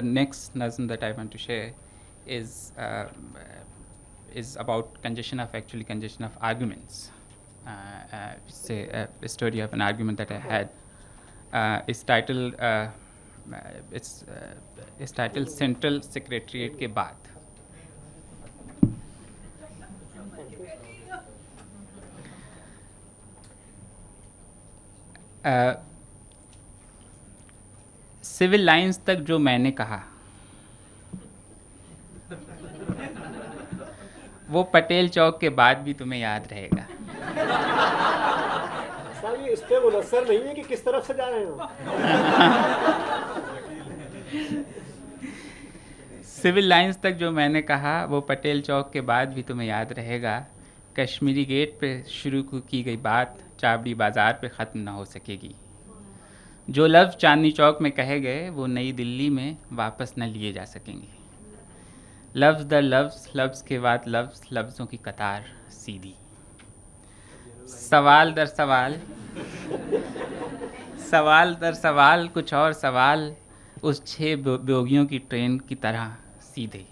next nazm that I want to share is about congestion of arguments. It's a story of an argument that I had. It's titled Central Secretariat के बाद. Civil lines तक जो मैंने कहा वो पटेल चौक के बाद भी तुम्हें याद रहेगा.
सर ये इस पे मुनस्सर नहीं है कि किस तरफ से जा रहे हो.
सिविल लाइंस तक जो मैंने कहा वो पटेल चौक के बाद भी तुम्हें याद रहेगा. कश्मीरी गेट पे शुरू की गई बात चावड़ी बाज़ार पे ख़त्म ना हो सकेगी. जो लफ्ज़ चांदनी चौक में कहे गए वो नई दिल्ली में वापस न लिए जा सकेंगे. लफ्ज़ दर लफ्ज़, लफ्ज़ के बाद लफ्ज़, लफ्ज़ों की कतार सीधी. सवाल दर सवाल, सवाल दर सवाल, कुछ और सवाल उस 6 बोगियों की ट्रेन की तरह सीधे.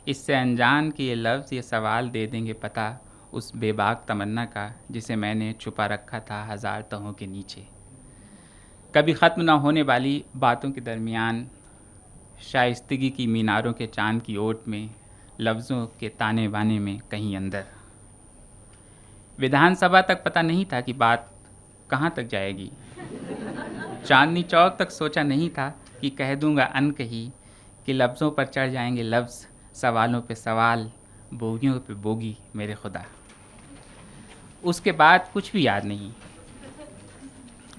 इससे अनजान कि ये लफ्ज़ ये सवाल दे देंगे पता उस बेबाक तमन्ना का जिसे मैंने छुपा रखा था 1000 तहों के नीचे. कभी ख़त्म ना होने वाली बातों के दरमियान, शाइस्तगी की मीनारों के चांद की ओट में, लफ्ज़ों के ताने बाने में कहीं अंदर। विधानसभा तक पता नहीं था कि बात कहाँ तक जाएगी। चांदनी चौक तक सोचा नहीं था कि कह दूंगा अनकही कि लफ्ज़ों पर चढ़ जाएंगे लफ्ज़, सवालों पे सवाल, बोगियों पे बोगी, मेरे खुदा। उसके बाद कुछ भी याद नहीं।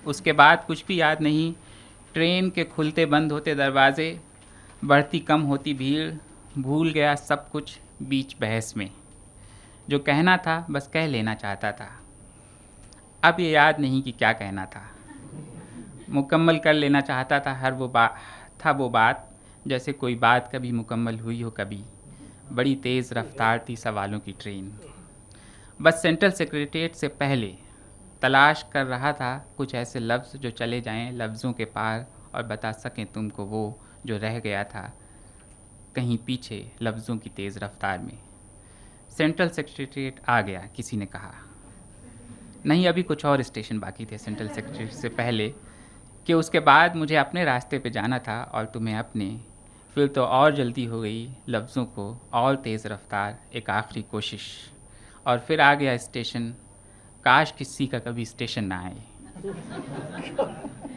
उसके बाद कुछ भी याद नहीं। ट्रेन के खुलते बंद होते दरवाजे, बढ़ती कम होती भीड़, भूल गया सब कुछ बीच बहस में। जो कहना था बस कह लेना चाहता था। अब ये याद नहीं कि क्या कहना था। मुकम्मल कर लेना चाहता था हर वो बात, जैसे कोई बात कभी मुकम्मल हुई हो कभी। बड़ी तेज़ रफ्तार थी सवालों की ट्रेन। बस सेंट्रल सेक्रेटेरिएट से पहले तलाश कर रहा था कुछ ऐसे लफ्ज़ जो चले जाएं लफ्ज़ों के पार और बता सकें तुमको वो जो रह गया था कहीं पीछे लफ्ज़ों की तेज़ रफ्तार में। सेंट्रल सेक्रेटेरिएट आ गया, किसी ने कहा। नहीं, अभी कुछ और स्टेशन बाकी थे सेंट्रल सेक्रेटेरिएट से पहले, कि उसके बाद मुझे अपने रास्ते पे जाना था और तुम्हें अपने। फिर तो और जल्दी हो गई लफ्ज़ों को और तेज़ रफ्तार, एक आखिरी कोशिश। और फिर आ गया स्टेशन। काश किसी का कभी स्टेशन ना आए।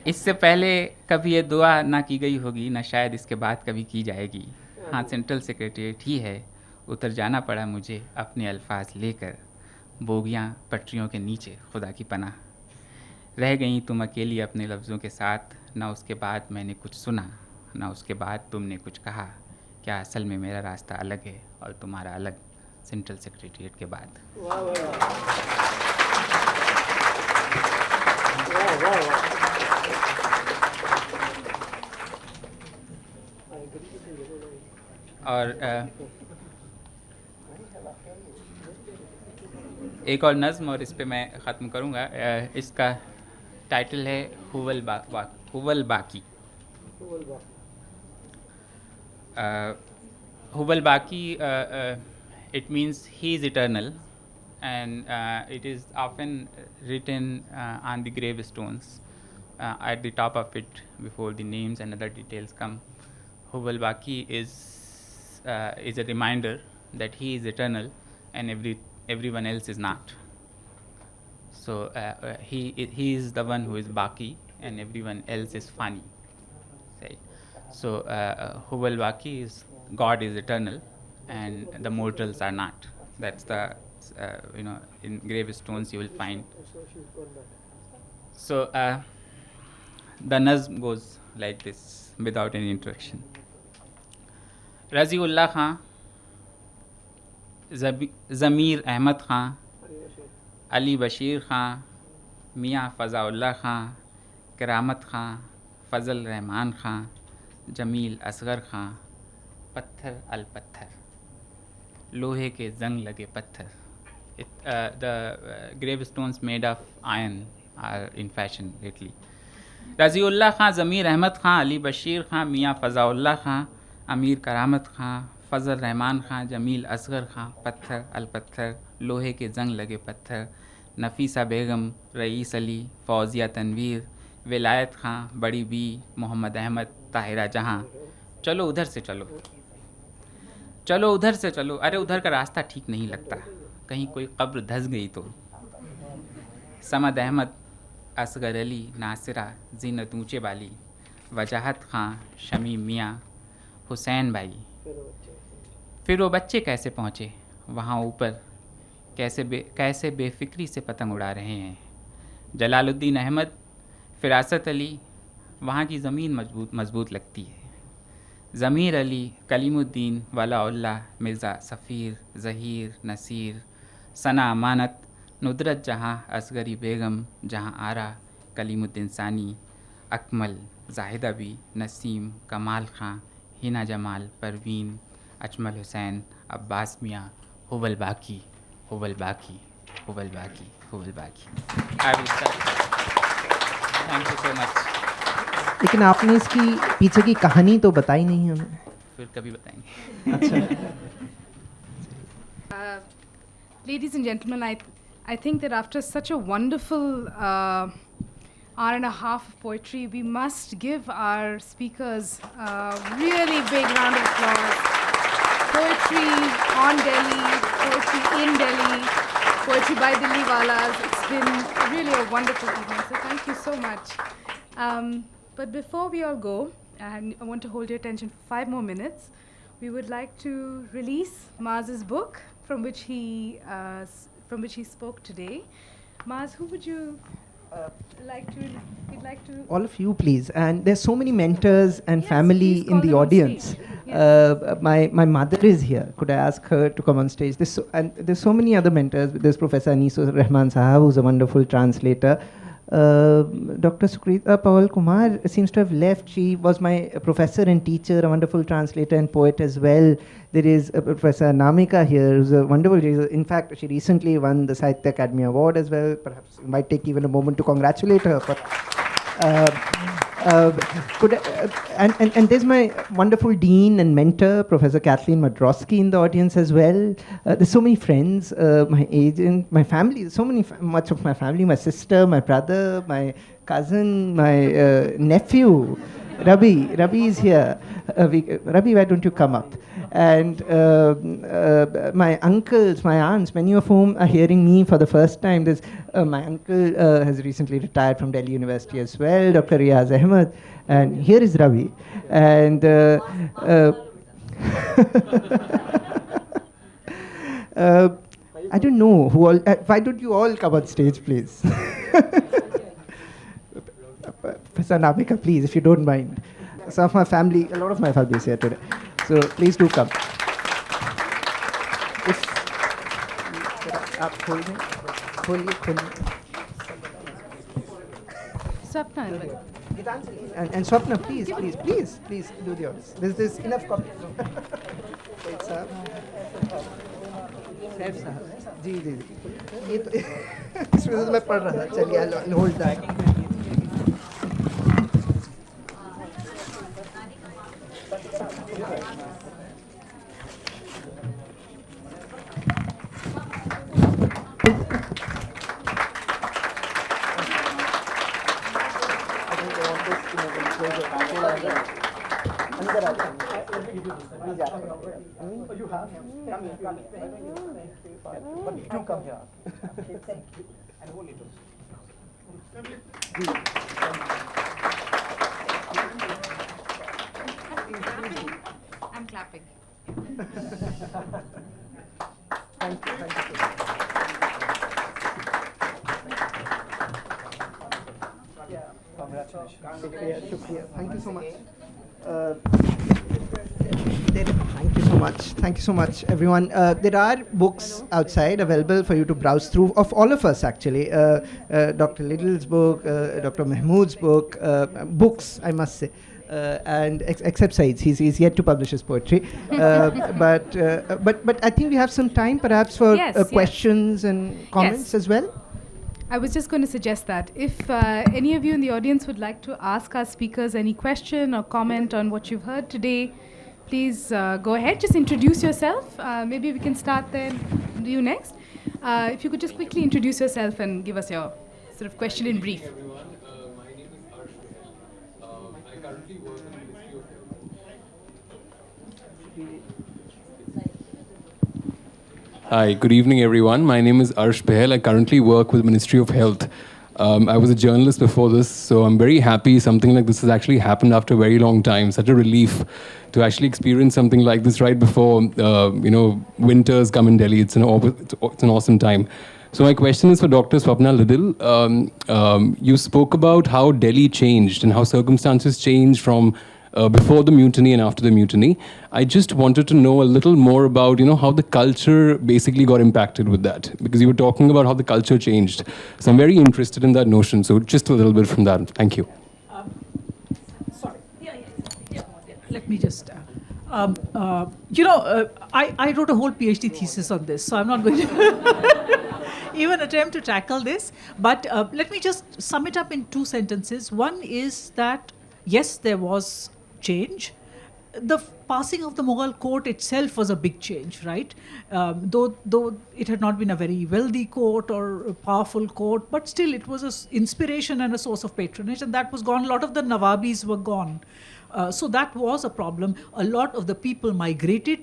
इससे पहले कभी ये दुआ ना की गई होगी, ना शायद इसके बाद कभी की जाएगी। हाँ, सेंट्रल सेक्रेटेरिएट ही है। उतर जाना पड़ा मुझे अपने अल्फाज लेकर, बोगियाँ पटरियों के नीचे, खुदा की पनाह। रह गई तुम अकेली अपने लफ्ज़ों के साथ, ना उसके बाद मैंने कुछ सुना, ना उसके बाद तुमने कुछ कहा। क्या असल में मेरा रास्ता अलग है और तुम्हारा अलग, सेंट्रल सेक्रेटेरिएट के बाद। और एक और नज़्म और इस पे मैं ख़त्म करूँगा। इसका टाइटल है हुवल बाकी। हुवल बाकी, it means he is eternal, and it is often written on the gravestones at the top of it before the names and other details come. Huwal Baki is a reminder that he is eternal and everyone else is not. So he is the one who is Baki and everyone else is Fani. Right? So Huwal Baki is God is eternal and the mortals are not. That's the in gravestones you will find. So the nazm goes like this without any introduction. Raziullah Khan, Zamir Ahmad Khan, Ali Bashir Khan, Mia Fazaullah Khan, Karamat Khan, Fazal Rahman Khan, Jamil Asghar Khan, Patthar al Patthar, लोहे के जंग लगे पत्थर. The gravestones made of iron are in fashion lately. रज़ीउल्लाह खां, ज़मीर अहमद खां, अली बशीर खां, मियाँ फ़ज़ाउल्लाह खां, अमीर करामत खां, फ़ज़ल रहमान खां, जमील असगर खां, पत्थर अल पत्थर, लोहे के जंग लगे पत्थर, नफ़ीसा बेगम, रईस अली, फ़ौज़िया तनवीर, विलायत खां, बड़ी बी, मोहम्मद अहमद, ताहिरा जहां. चलो उधर से चलो, चलो उधर से चलो. अरे उधर का रास्ता ठीक नहीं लगता, कहीं कोई कब्र धंस गई तो. समद अहमद, असगर अली, नासिरा, जीनत ऊँचे वाली, वजाहत खां, शमीम मियाँ, हुसैन भाई. फिर वो बच्चे कैसे पहुँचे वहाँ ऊपर, कैसे बेफिक्री से पतंग उड़ा रहे हैं. जलालुद्दीन अहमद, फिरासत अली, वहाँ की ज़मीन मजबूत लगती है. ज़मीर अली, कलीमुद्दीन, वलाउल्लाह, मिर्ज़ा सफ़ीर, ज़हीर, नसीर, सना अमानत, नुदरत जहाँ, असगरी बेगम, जहाँ आरा, कलीमुद्दीन सानी, अकमल, जाहिदा बी, नसीम, कमाल खां, हिना जमाल, परवीन, अजमल हुसैन, अब्बास मियाँ, हुवल बाकी, हुवल बाकी, हुवल बाकी, हुवल बाकी. Thank you so much.
लेकिन आपने इसकी पीछे की कहानी तो बताई नहीं हमें.
फिर कभी बताएंगे.
अच्छा.
Ladies and gentlemen, I think that after such a wonderful hour and a half of poetry, we must give our speakers a really big round of applause. Poetry on Delhi, poetry in Delhi, poetry by Delhi Walas. It's been really a wonderful evening, so thank you so much. But before we all go, and I want to hold your attention for 5 more minutes, we would like to release Maaz's book from which he spoke today. Maaz, who would you like to?
All of you, please. And there's so many mentors and
Yes,
family
please
in
call
the
them on
audience.
stage. Yes.
My mother is here. Could I ask her to come on stage? There's so many other mentors. There's Professor Anisur Rahman Sahab, who's a wonderful translator. Dr. Sukrita Pawal Kumar seems to have left. She was my professor and teacher, a wonderful translator and poet as well. There is Professor Namika here, who's a wonderful. In fact, she recently won the Sahitya Academy Award as well. Perhaps it might take even a moment to congratulate her. And there's my wonderful dean and mentor, Professor Kathleen Madrosky, in the audience as well. There's so many friends, my agent, my family, much of my family, my sister, my brother, my cousin, my nephew. Rabi is here. Rabi, why don't you come up? And my uncles, my aunts, many of whom are hearing me for the first time. There's my uncle has recently retired from Delhi University as well, Dr. Riaz Ahmed. And here is Rabi. And I don't know who all. Why don't you all come on stage, please? Professor Namika, please, if you don't mind. Some of my family, a lot of my family is here today. So please do come.
Swapna.
And Swapna, please do the honors. There's enough copies. Saif sahab. जी. ये तो इसमें तो मैं पढ़ रहा था. चलिए, I'll hold that.
You have? But do come here. And hold it.
I'm clapping.
Thank you. Shukriya. Thank you so much. Thank you so much, everyone. There are books outside available for you to browse through, of all of us, actually. Dr. Liddle's book, Dr. Mahmood's book, books, I must say. And except Said's, he's yet to publish his poetry. But I think we have some time, perhaps, for questions and comments as well.
I was just going to suggest that if any of you in the audience would like to ask our speakers any question or comment on what you've heard today, please go ahead. Just introduce yourself. Maybe we can start then. Do you next? If you could just quickly introduce yourself and give us your sort of question in brief.
Hi everyone. My name is Arsh Behel. I currently work in the Ministry of Health. Hi, good evening everyone. My name is Arsh Behel. I currently work with the Ministry of Health. I was a journalist before this, so I'm very happy something like this has actually happened after a very long time. Such a relief to actually experience something like this right before, winters come in Delhi. It's an awesome time. So my question is for Dr. Swapna Liddle. You spoke about how Delhi changed and how circumstances changed from before the mutiny and after the mutiny. I just wanted to know a little more about, how the culture basically got impacted with that. Because you were talking about how the culture changed. So I'm very interested in that notion. So just a little bit from that. Thank you.
Sorry. Yeah. Let me just... I wrote a whole PhD thesis on this, so I'm not going to even attempt to tackle this. But let me just sum it up in 2 sentences. One is that, yes, there was change. the passing of the Mughal court itself was a big change, right? Though it had not been a very wealthy court or a powerful court, but still it was an inspiration and a source of patronage, and that was gone. A lot of the Nawabis were gone. So that was a problem. A lot of the people migrated,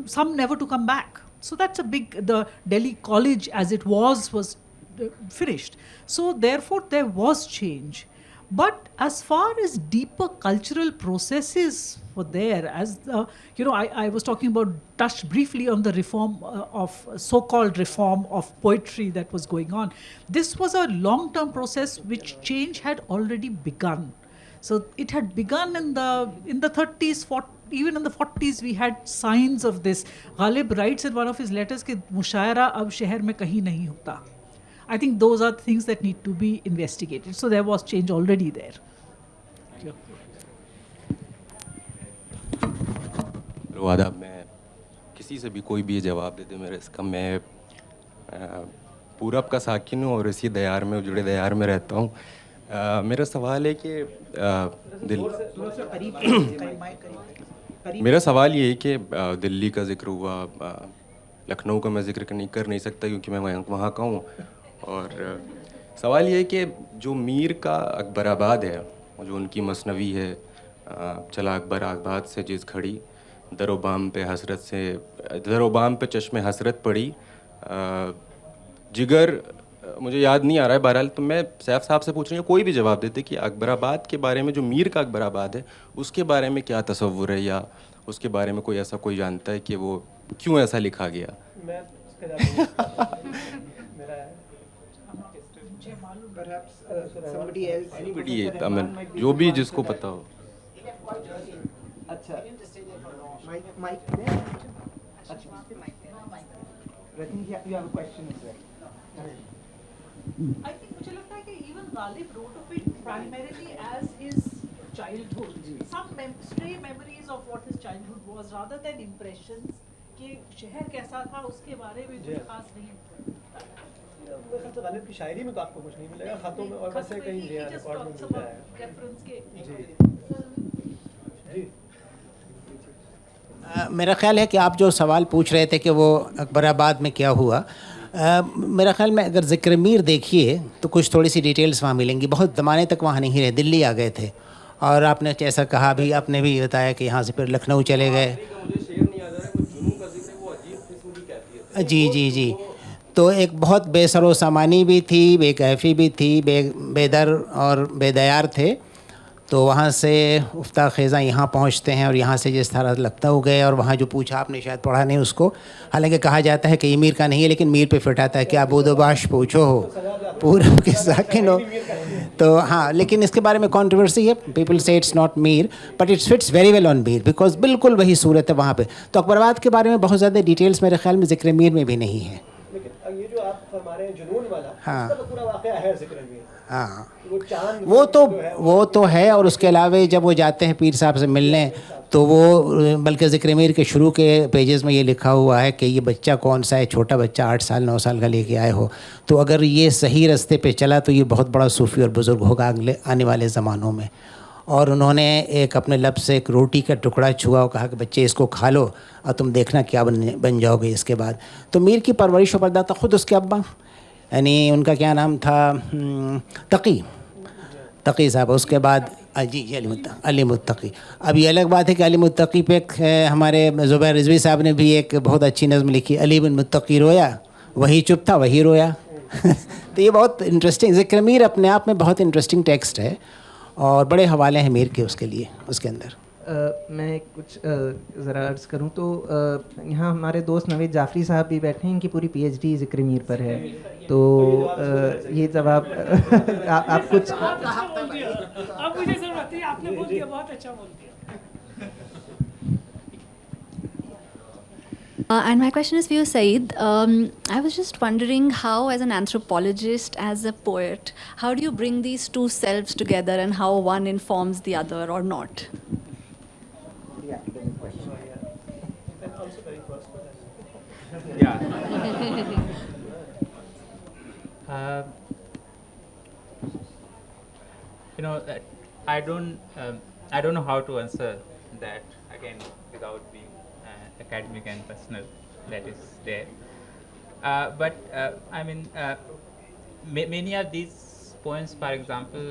some never to come back. So that's a big, the Delhi College as it was finished. So therefore there was change. But as far as deeper cultural processes were there, as the, I was talking about, touched briefly on the reform of so-called reform of poetry that was going on. This was a long-term process which change had already begun. So it had begun in the 30s, 40s, even in the 40s we had signs of this. Ghalib writes in one of his letters कि मुशायरा अब शहर में कहीं नहीं होता. I think those are things that need to be investigated. So there was change already there.
आदाब, मैं किसी से भी कोई भी जवाब दे दे मेरे इसका, मैं पूरब का साकिन हूँ और इसी दयार में, उजड़े दयार में रहता हूँ. मेरा सवाल है कि मेरा सवाल ये है कि दिल्ली का जिक्र हुआ, लखनऊ का मैं जिक्र नहीं कर नहीं सकता क्योंकि मैं वहाँ का हूँ. और सवाल ये है कि जो मीर का अकबराबाद है, जो उनकी मसनवी है, चला अकबराबाद से जिस खड़ी, दरोबाम पे चश्मे हसरत पड़ी, जिगर, मुझे याद नहीं आ रहा है बहरहाल. तो मैं सैफ साहब से पूछ रही हूँ, कोई भी जवाब देते कि अकबराबाद के बारे में, जो मीर का अकबराबाद है, उसके बारे में क्या तसव्वुर है, या उसके बारे में कोई ऐसा कोई जानता है कि वो क्यों ऐसा लिखा गया? जो भी जिसको पता हो.
अच्छा,
I think मुझे लगता है कि even Ghalib wrote of it primarily as his childhood. Some stray memories of what his childhood was, rather than impressions कि शहर कैसा था उसके बारे में कुछ खास नहीं.
गालिब की शायरी में तो आपको कुछ नहीं मिलेगा, खतों में और वैसे कहीं रिकॉर्ड में मिलता है.
रेफरेंस के.
जी.
मेरा ख्याल है कि आप जो सवाल पूछ रहे थे कि वो अकबराबाद में क्या हुआ, मेरा ख्याल में अगर ज़िक्र मीर देखिए तो कुछ थोड़ी सी डिटेल्स वहाँ मिलेंगी. बहुत ज़माने तक वहाँ नहीं रहे, दिल्ली आ गए थे. और आपने जैसा कहा भी, आपने भी बताया कि यहाँ से फिर लखनऊ चले गए. जी. तो एक बहुत बेसरो सामानी भी थी, बेकैफ़ी भी थी, बेदर और बेदयार थे. तो वहाँ से उफ्ता ख़ेज़ा यहाँ पहुँचते हैं और यहाँ से जिस तरह लखनऊ गए, और वहाँ जो पूछा आपने शायद पढ़ा नहीं उसको, हालांकि कहा जाता है कि ये मीर का नहीं है, लेकिन मीर पे फिटाता है कि आप बूदोबाश पूछो हो, पूरब के साकिन हो. तो हाँ, लेकिन इसके बारे में कंट्रोवर्सी है. पीपल से it's not Mir, but it's fits very well on Mir, because बिल्कुल वही सूरत है वहाँ पे. तो अकबराबाद के बारे में बहुत ज़्यादा डिटेल्स मेरे ख्याल में ज़िक्र मीर में भी नहीं है.
ये जो आप फरमा रहे हैं जुनून वाला,
हाँ,
इसका तो पूरा वाक़या है ज़िक्र में.
हाँ, वो तो है. और उसके अलावा जब वो जाते हैं पीर साहब से मिलने, तो वो बल्कि ज़िक्र मीर के शुरू के पेजेस में ये लिखा हुआ है कि ये बच्चा कौन सा है, छोटा बच्चा 8 साल 9 साल का लेके आए हो. तो अगर ये सही रास्ते पे चला तो ये बहुत बड़ा सूफ़ी और बुज़ुर्ग होगा अगले आने वाले ज़मानों में. और उन्होंने एक अपने लब से एक रोटी का टुकड़ा छुआ और कहा कि बच्चे इसको खा लो और तुम देखना क्या बन जाओगे इसके बाद. तो मीर की परवरिश और परदाता ख़ुद उसके अब्बा, यानी उनका क्या नाम था, तकी साहब. उसके बाद जी अली मुत्तकी. अब ये अलग बात है कि अली मुत्तकी पे हमारे ज़ुबैर रिजवी साहब ने भी एक बहुत अच्छी नज़्म लिखी, अली बिन मुत्तकी रोया, वही चुप था वही रोया. तो ये बहुत इंटरेस्टिंग, ज़िक्र मीर अपने आप में बहुत इंटरेस्टिंग टेक्स्ट है और बड़े हवाले हैं मीर के उसके लिए उसके अंदर.
मैं कुछ ज़रा अर्ज़ करूँ तो यहाँ हमारे दोस्त नवीद जाफ़री साहब भी बैठे हैं, इनकी पूरी PhD ज़िक्र मीर पर है. तो ये जवाब आप कुछ
अब मुझे ज़रूरत है, आपने बोल दिया, बहुत अच्छा बोल दिया.
And my question is for you, Saeed. I was just wondering how, as an anthropologist, as a poet, how do you bring these two selves together and how one informs the other or not?
Yeah. I don't know how to answer that. again, without being academic and personal, that is there. But I mean, many of these poems, for example,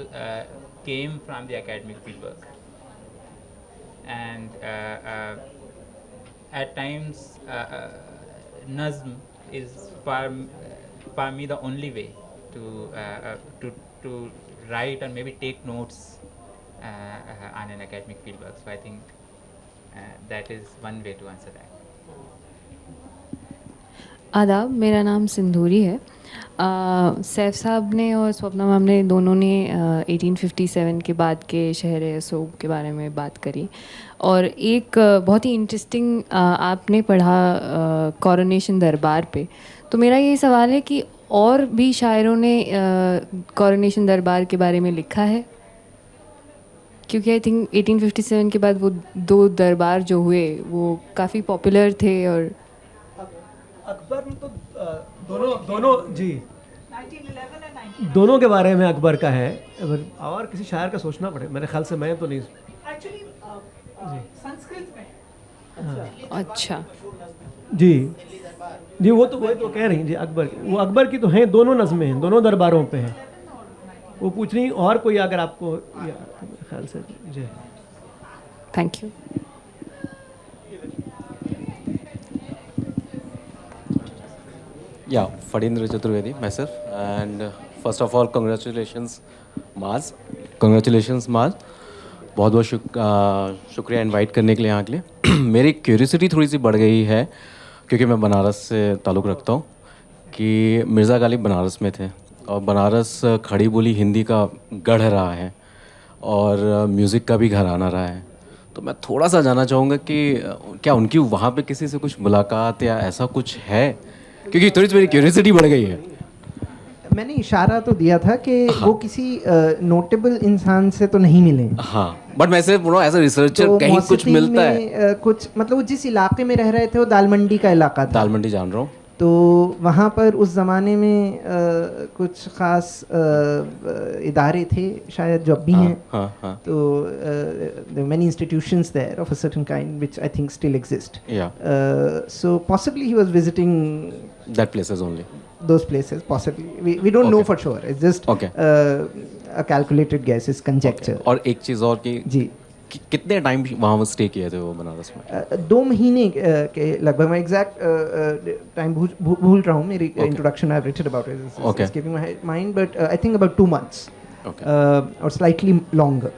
came from the academic fieldwork, and at times nazm is for me the only way to write and maybe take notes on an academic fieldwork. So I think that is one way to answer that.
आदाब, मेरा नाम सिंधूरी है। सैफ साहब ने और Swapna ma'am ने दोनों ने 1857 के बाद के शहर-ए-सोब के बारे में बात करी, और एक बहुत ही इंटरेस्टिंग आपने पढ़ा कॉरोनेशन दरबार पे। तो मेरा ये सवाल है कि और भी शायरों ने कॉरोनेशन दरबार के बारे में लिखा है? क्योंकि आई थिंक 1857 के बाद वो दो दरबार जो हुए वो काफ़ी पॉपुलर थे, और
अकबर में तो दोनों जी
1911 and
दोनों के बारे में अकबर का है, और किसी शायर का सोचना पड़े, मेरे ख्याल से मैं तो नहीं।
actually संस्कृत में
अच्छा
जी जी, वो तो कह रही हैं जी, अकबर की तो हैं, दोनों नज़में हैं, दोनों दरबारों पे हैं। वो पूछ रही और कोई अगर आपको मेरे ख्याल से जी।
Thank you.
Yeah, Fadindra Chaturvedi, myself, and first of all, congratulations, Maaz. Congratulations, Maaz. बहुत बहुत शुक्रिया इनवाइट करने के लिए यहाँ के लिए। मेरी क्यूरियोसिटी थोड़ी सी बढ़ गई है, क्योंकि मैं बनारस से ताल्लुक़ रखता हूँ, कि मिर्ज़ा गालिब बनारस में थे, और बनारस खड़ी बोली हिंदी का गढ़ रहा है, और म्यूज़िक का भी घराना रहा है। तो मैं थोड़ा सा जानना चाहूँगा कि क्या उनकी वहाँ पे किसी से कुछ मुलाकात या ऐसा कुछ है, क्योंकि थोड़ी सी मेरी क्यूरियोसिटी बढ़ गई है।
मैंने इशारा तो दिया था कि वो किसी नोटेबल इंसान से तो नहीं मिले।
हाँ, बट मैं सिर्फ एज अ रिसर्चर
तो
कहीं कुछ मिलता है
कुछ, मतलब वो जिस इलाके में रह रहे थे वो दालमंडी का इलाका था।
दालमंडी जान रहा हूँ।
तो वहाँ पर उस ज़माने में कुछ ख़ास इदारे थे, शायद जो अब भी हैं। तो many institutions there of a certain kind which I think still exist. So possibly he was visiting
that places only.
Those places possibly. We don't know for sure. It's just a calculated guess. It's conjecture.
और एक चीज़ और कि
जी,
कितने time वहाँ वो stay किए थे वो बनारस में?
2 महीने के लगभग। मैं एग्जैक्ट टाइम भूल रहा हूँ। मेरी introduction I have written about it, it's giving my mind, but I think about 2 months or slightly longer,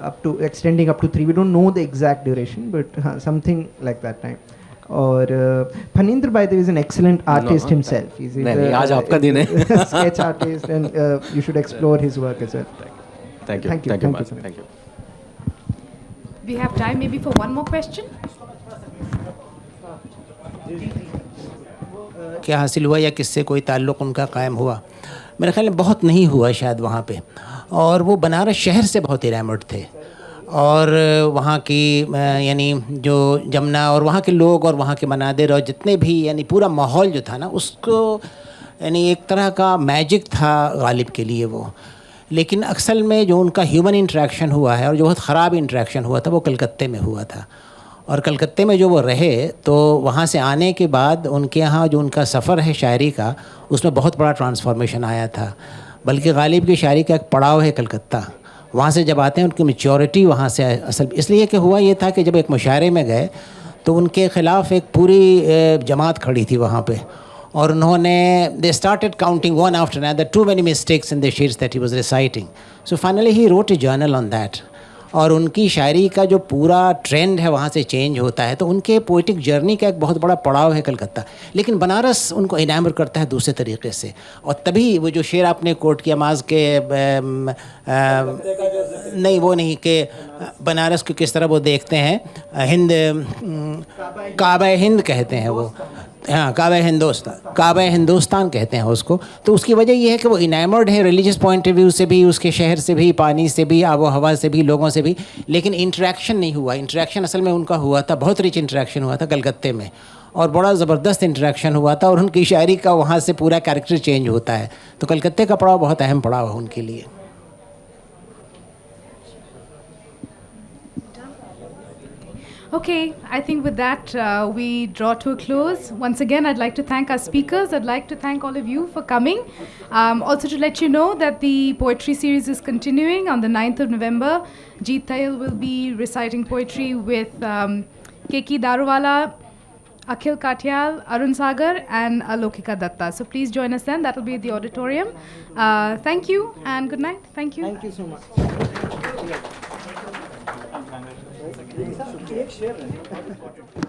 up to extending up to 3. We don't know the exact duration, but something like that time. और फनिंद्र by the way is an excellent artist himself. He's
आज आपका दिन है।
sketch artist, and you should explore his work as well.
Thank you. Thank you.
We have time maybe for one more question.
क्या हासिल हुआ या किससे कोई ताल्लुक़ उनका कायम हुआ? मेरे ख्याल में बहुत नहीं हुआ शायद वहाँ पे। और वो बनारस शहर से बहुत इनामर्ड थे, और वहाँ की यानी जो जमुना और वहाँ के लोग और वहाँ के मनादिर और जितने भी यानी पूरा माहौल जो था ना, उसको यानी एक तरह का मैजिक था गालिब के लिए वो। लेकिन असल में जो उनका ह्यूमन इंटरेक्शन हुआ है और जो बहुत ख़राब इंटरेक्शन हुआ था वो कलकत्ते में हुआ था। और कलकत्ते में जो वो रहे, तो वहाँ से आने के बाद उनके यहाँ जो उनका सफ़र है शायरी का, उसमें बहुत बड़ा ट्रांसफॉर्मेशन आया था। बल्कि गालिब की शायरी का एक पड़ाव है कलकत्ता। वहाँ से जब आते हैं उनकी मैच्योरिटी वहाँ से असल इसलिए कि हुआ ये था कि जब एक मुशायरे में गए तो उनके ख़िलाफ़ एक पूरी जमात खड़ी थी वहाँ पे, और उन्होंने they started counting one after another too many mistakes in the शेयर्स that he was reciting. So finally he wrote a journal on that. और उनकी शायरी का जो पूरा ट्रेंड है वहाँ से चेंज होता है। तो उनके पोइटिक जर्नी का एक बहुत बड़ा पड़ाव है कलकत्ता। लेकिन बनारस उनको इनामर करता है दूसरे तरीके से, और तभी वो जो शेर आपने कोट किया माज के नहीं वो नहीं कि बनारस को किस तरह वो देखते हैं, हिंद काबा हिंद कहते हैं वो, हाँ काबा हिंदुस्तान कहते हैं उसको। तो उसकी वजह ये है कि वो इनामर्ड है रिलीजियस पॉइंट ऑफ व्यू से भी, उसके शहर से भी, पानी से भी, आबो हवा से भी, लोगों से भी। लेकिन इंटरेक्शन नहीं हुआ। इंटरेक्शन असल में उनका हुआ था, बहुत रिच इंटरेक्शन हुआ था कलकत्ते में, और बड़ा ज़बरदस्त इंटरेक्शन हुआ था, और उनकी शायरी का वहाँ से पूरा कैरेक्टर चेंज होता है। तो कलकत्ते का पड़ाव बहुत अहम पड़ाव है उनके लिए।
Okay, I think with that, we draw to a close. Once again, I'd like to thank our speakers. I'd like to thank all of you for coming. Also to let you know that the poetry series is continuing on the 9th of November. Gitanjali will be reciting poetry with Keki Daruwala, Akhil Katyal, Arun Sagar, and Alokika Datta. So please join us then. That will be at the auditorium. Thank you and good night. Thank you.
Thank you so much.
एक share है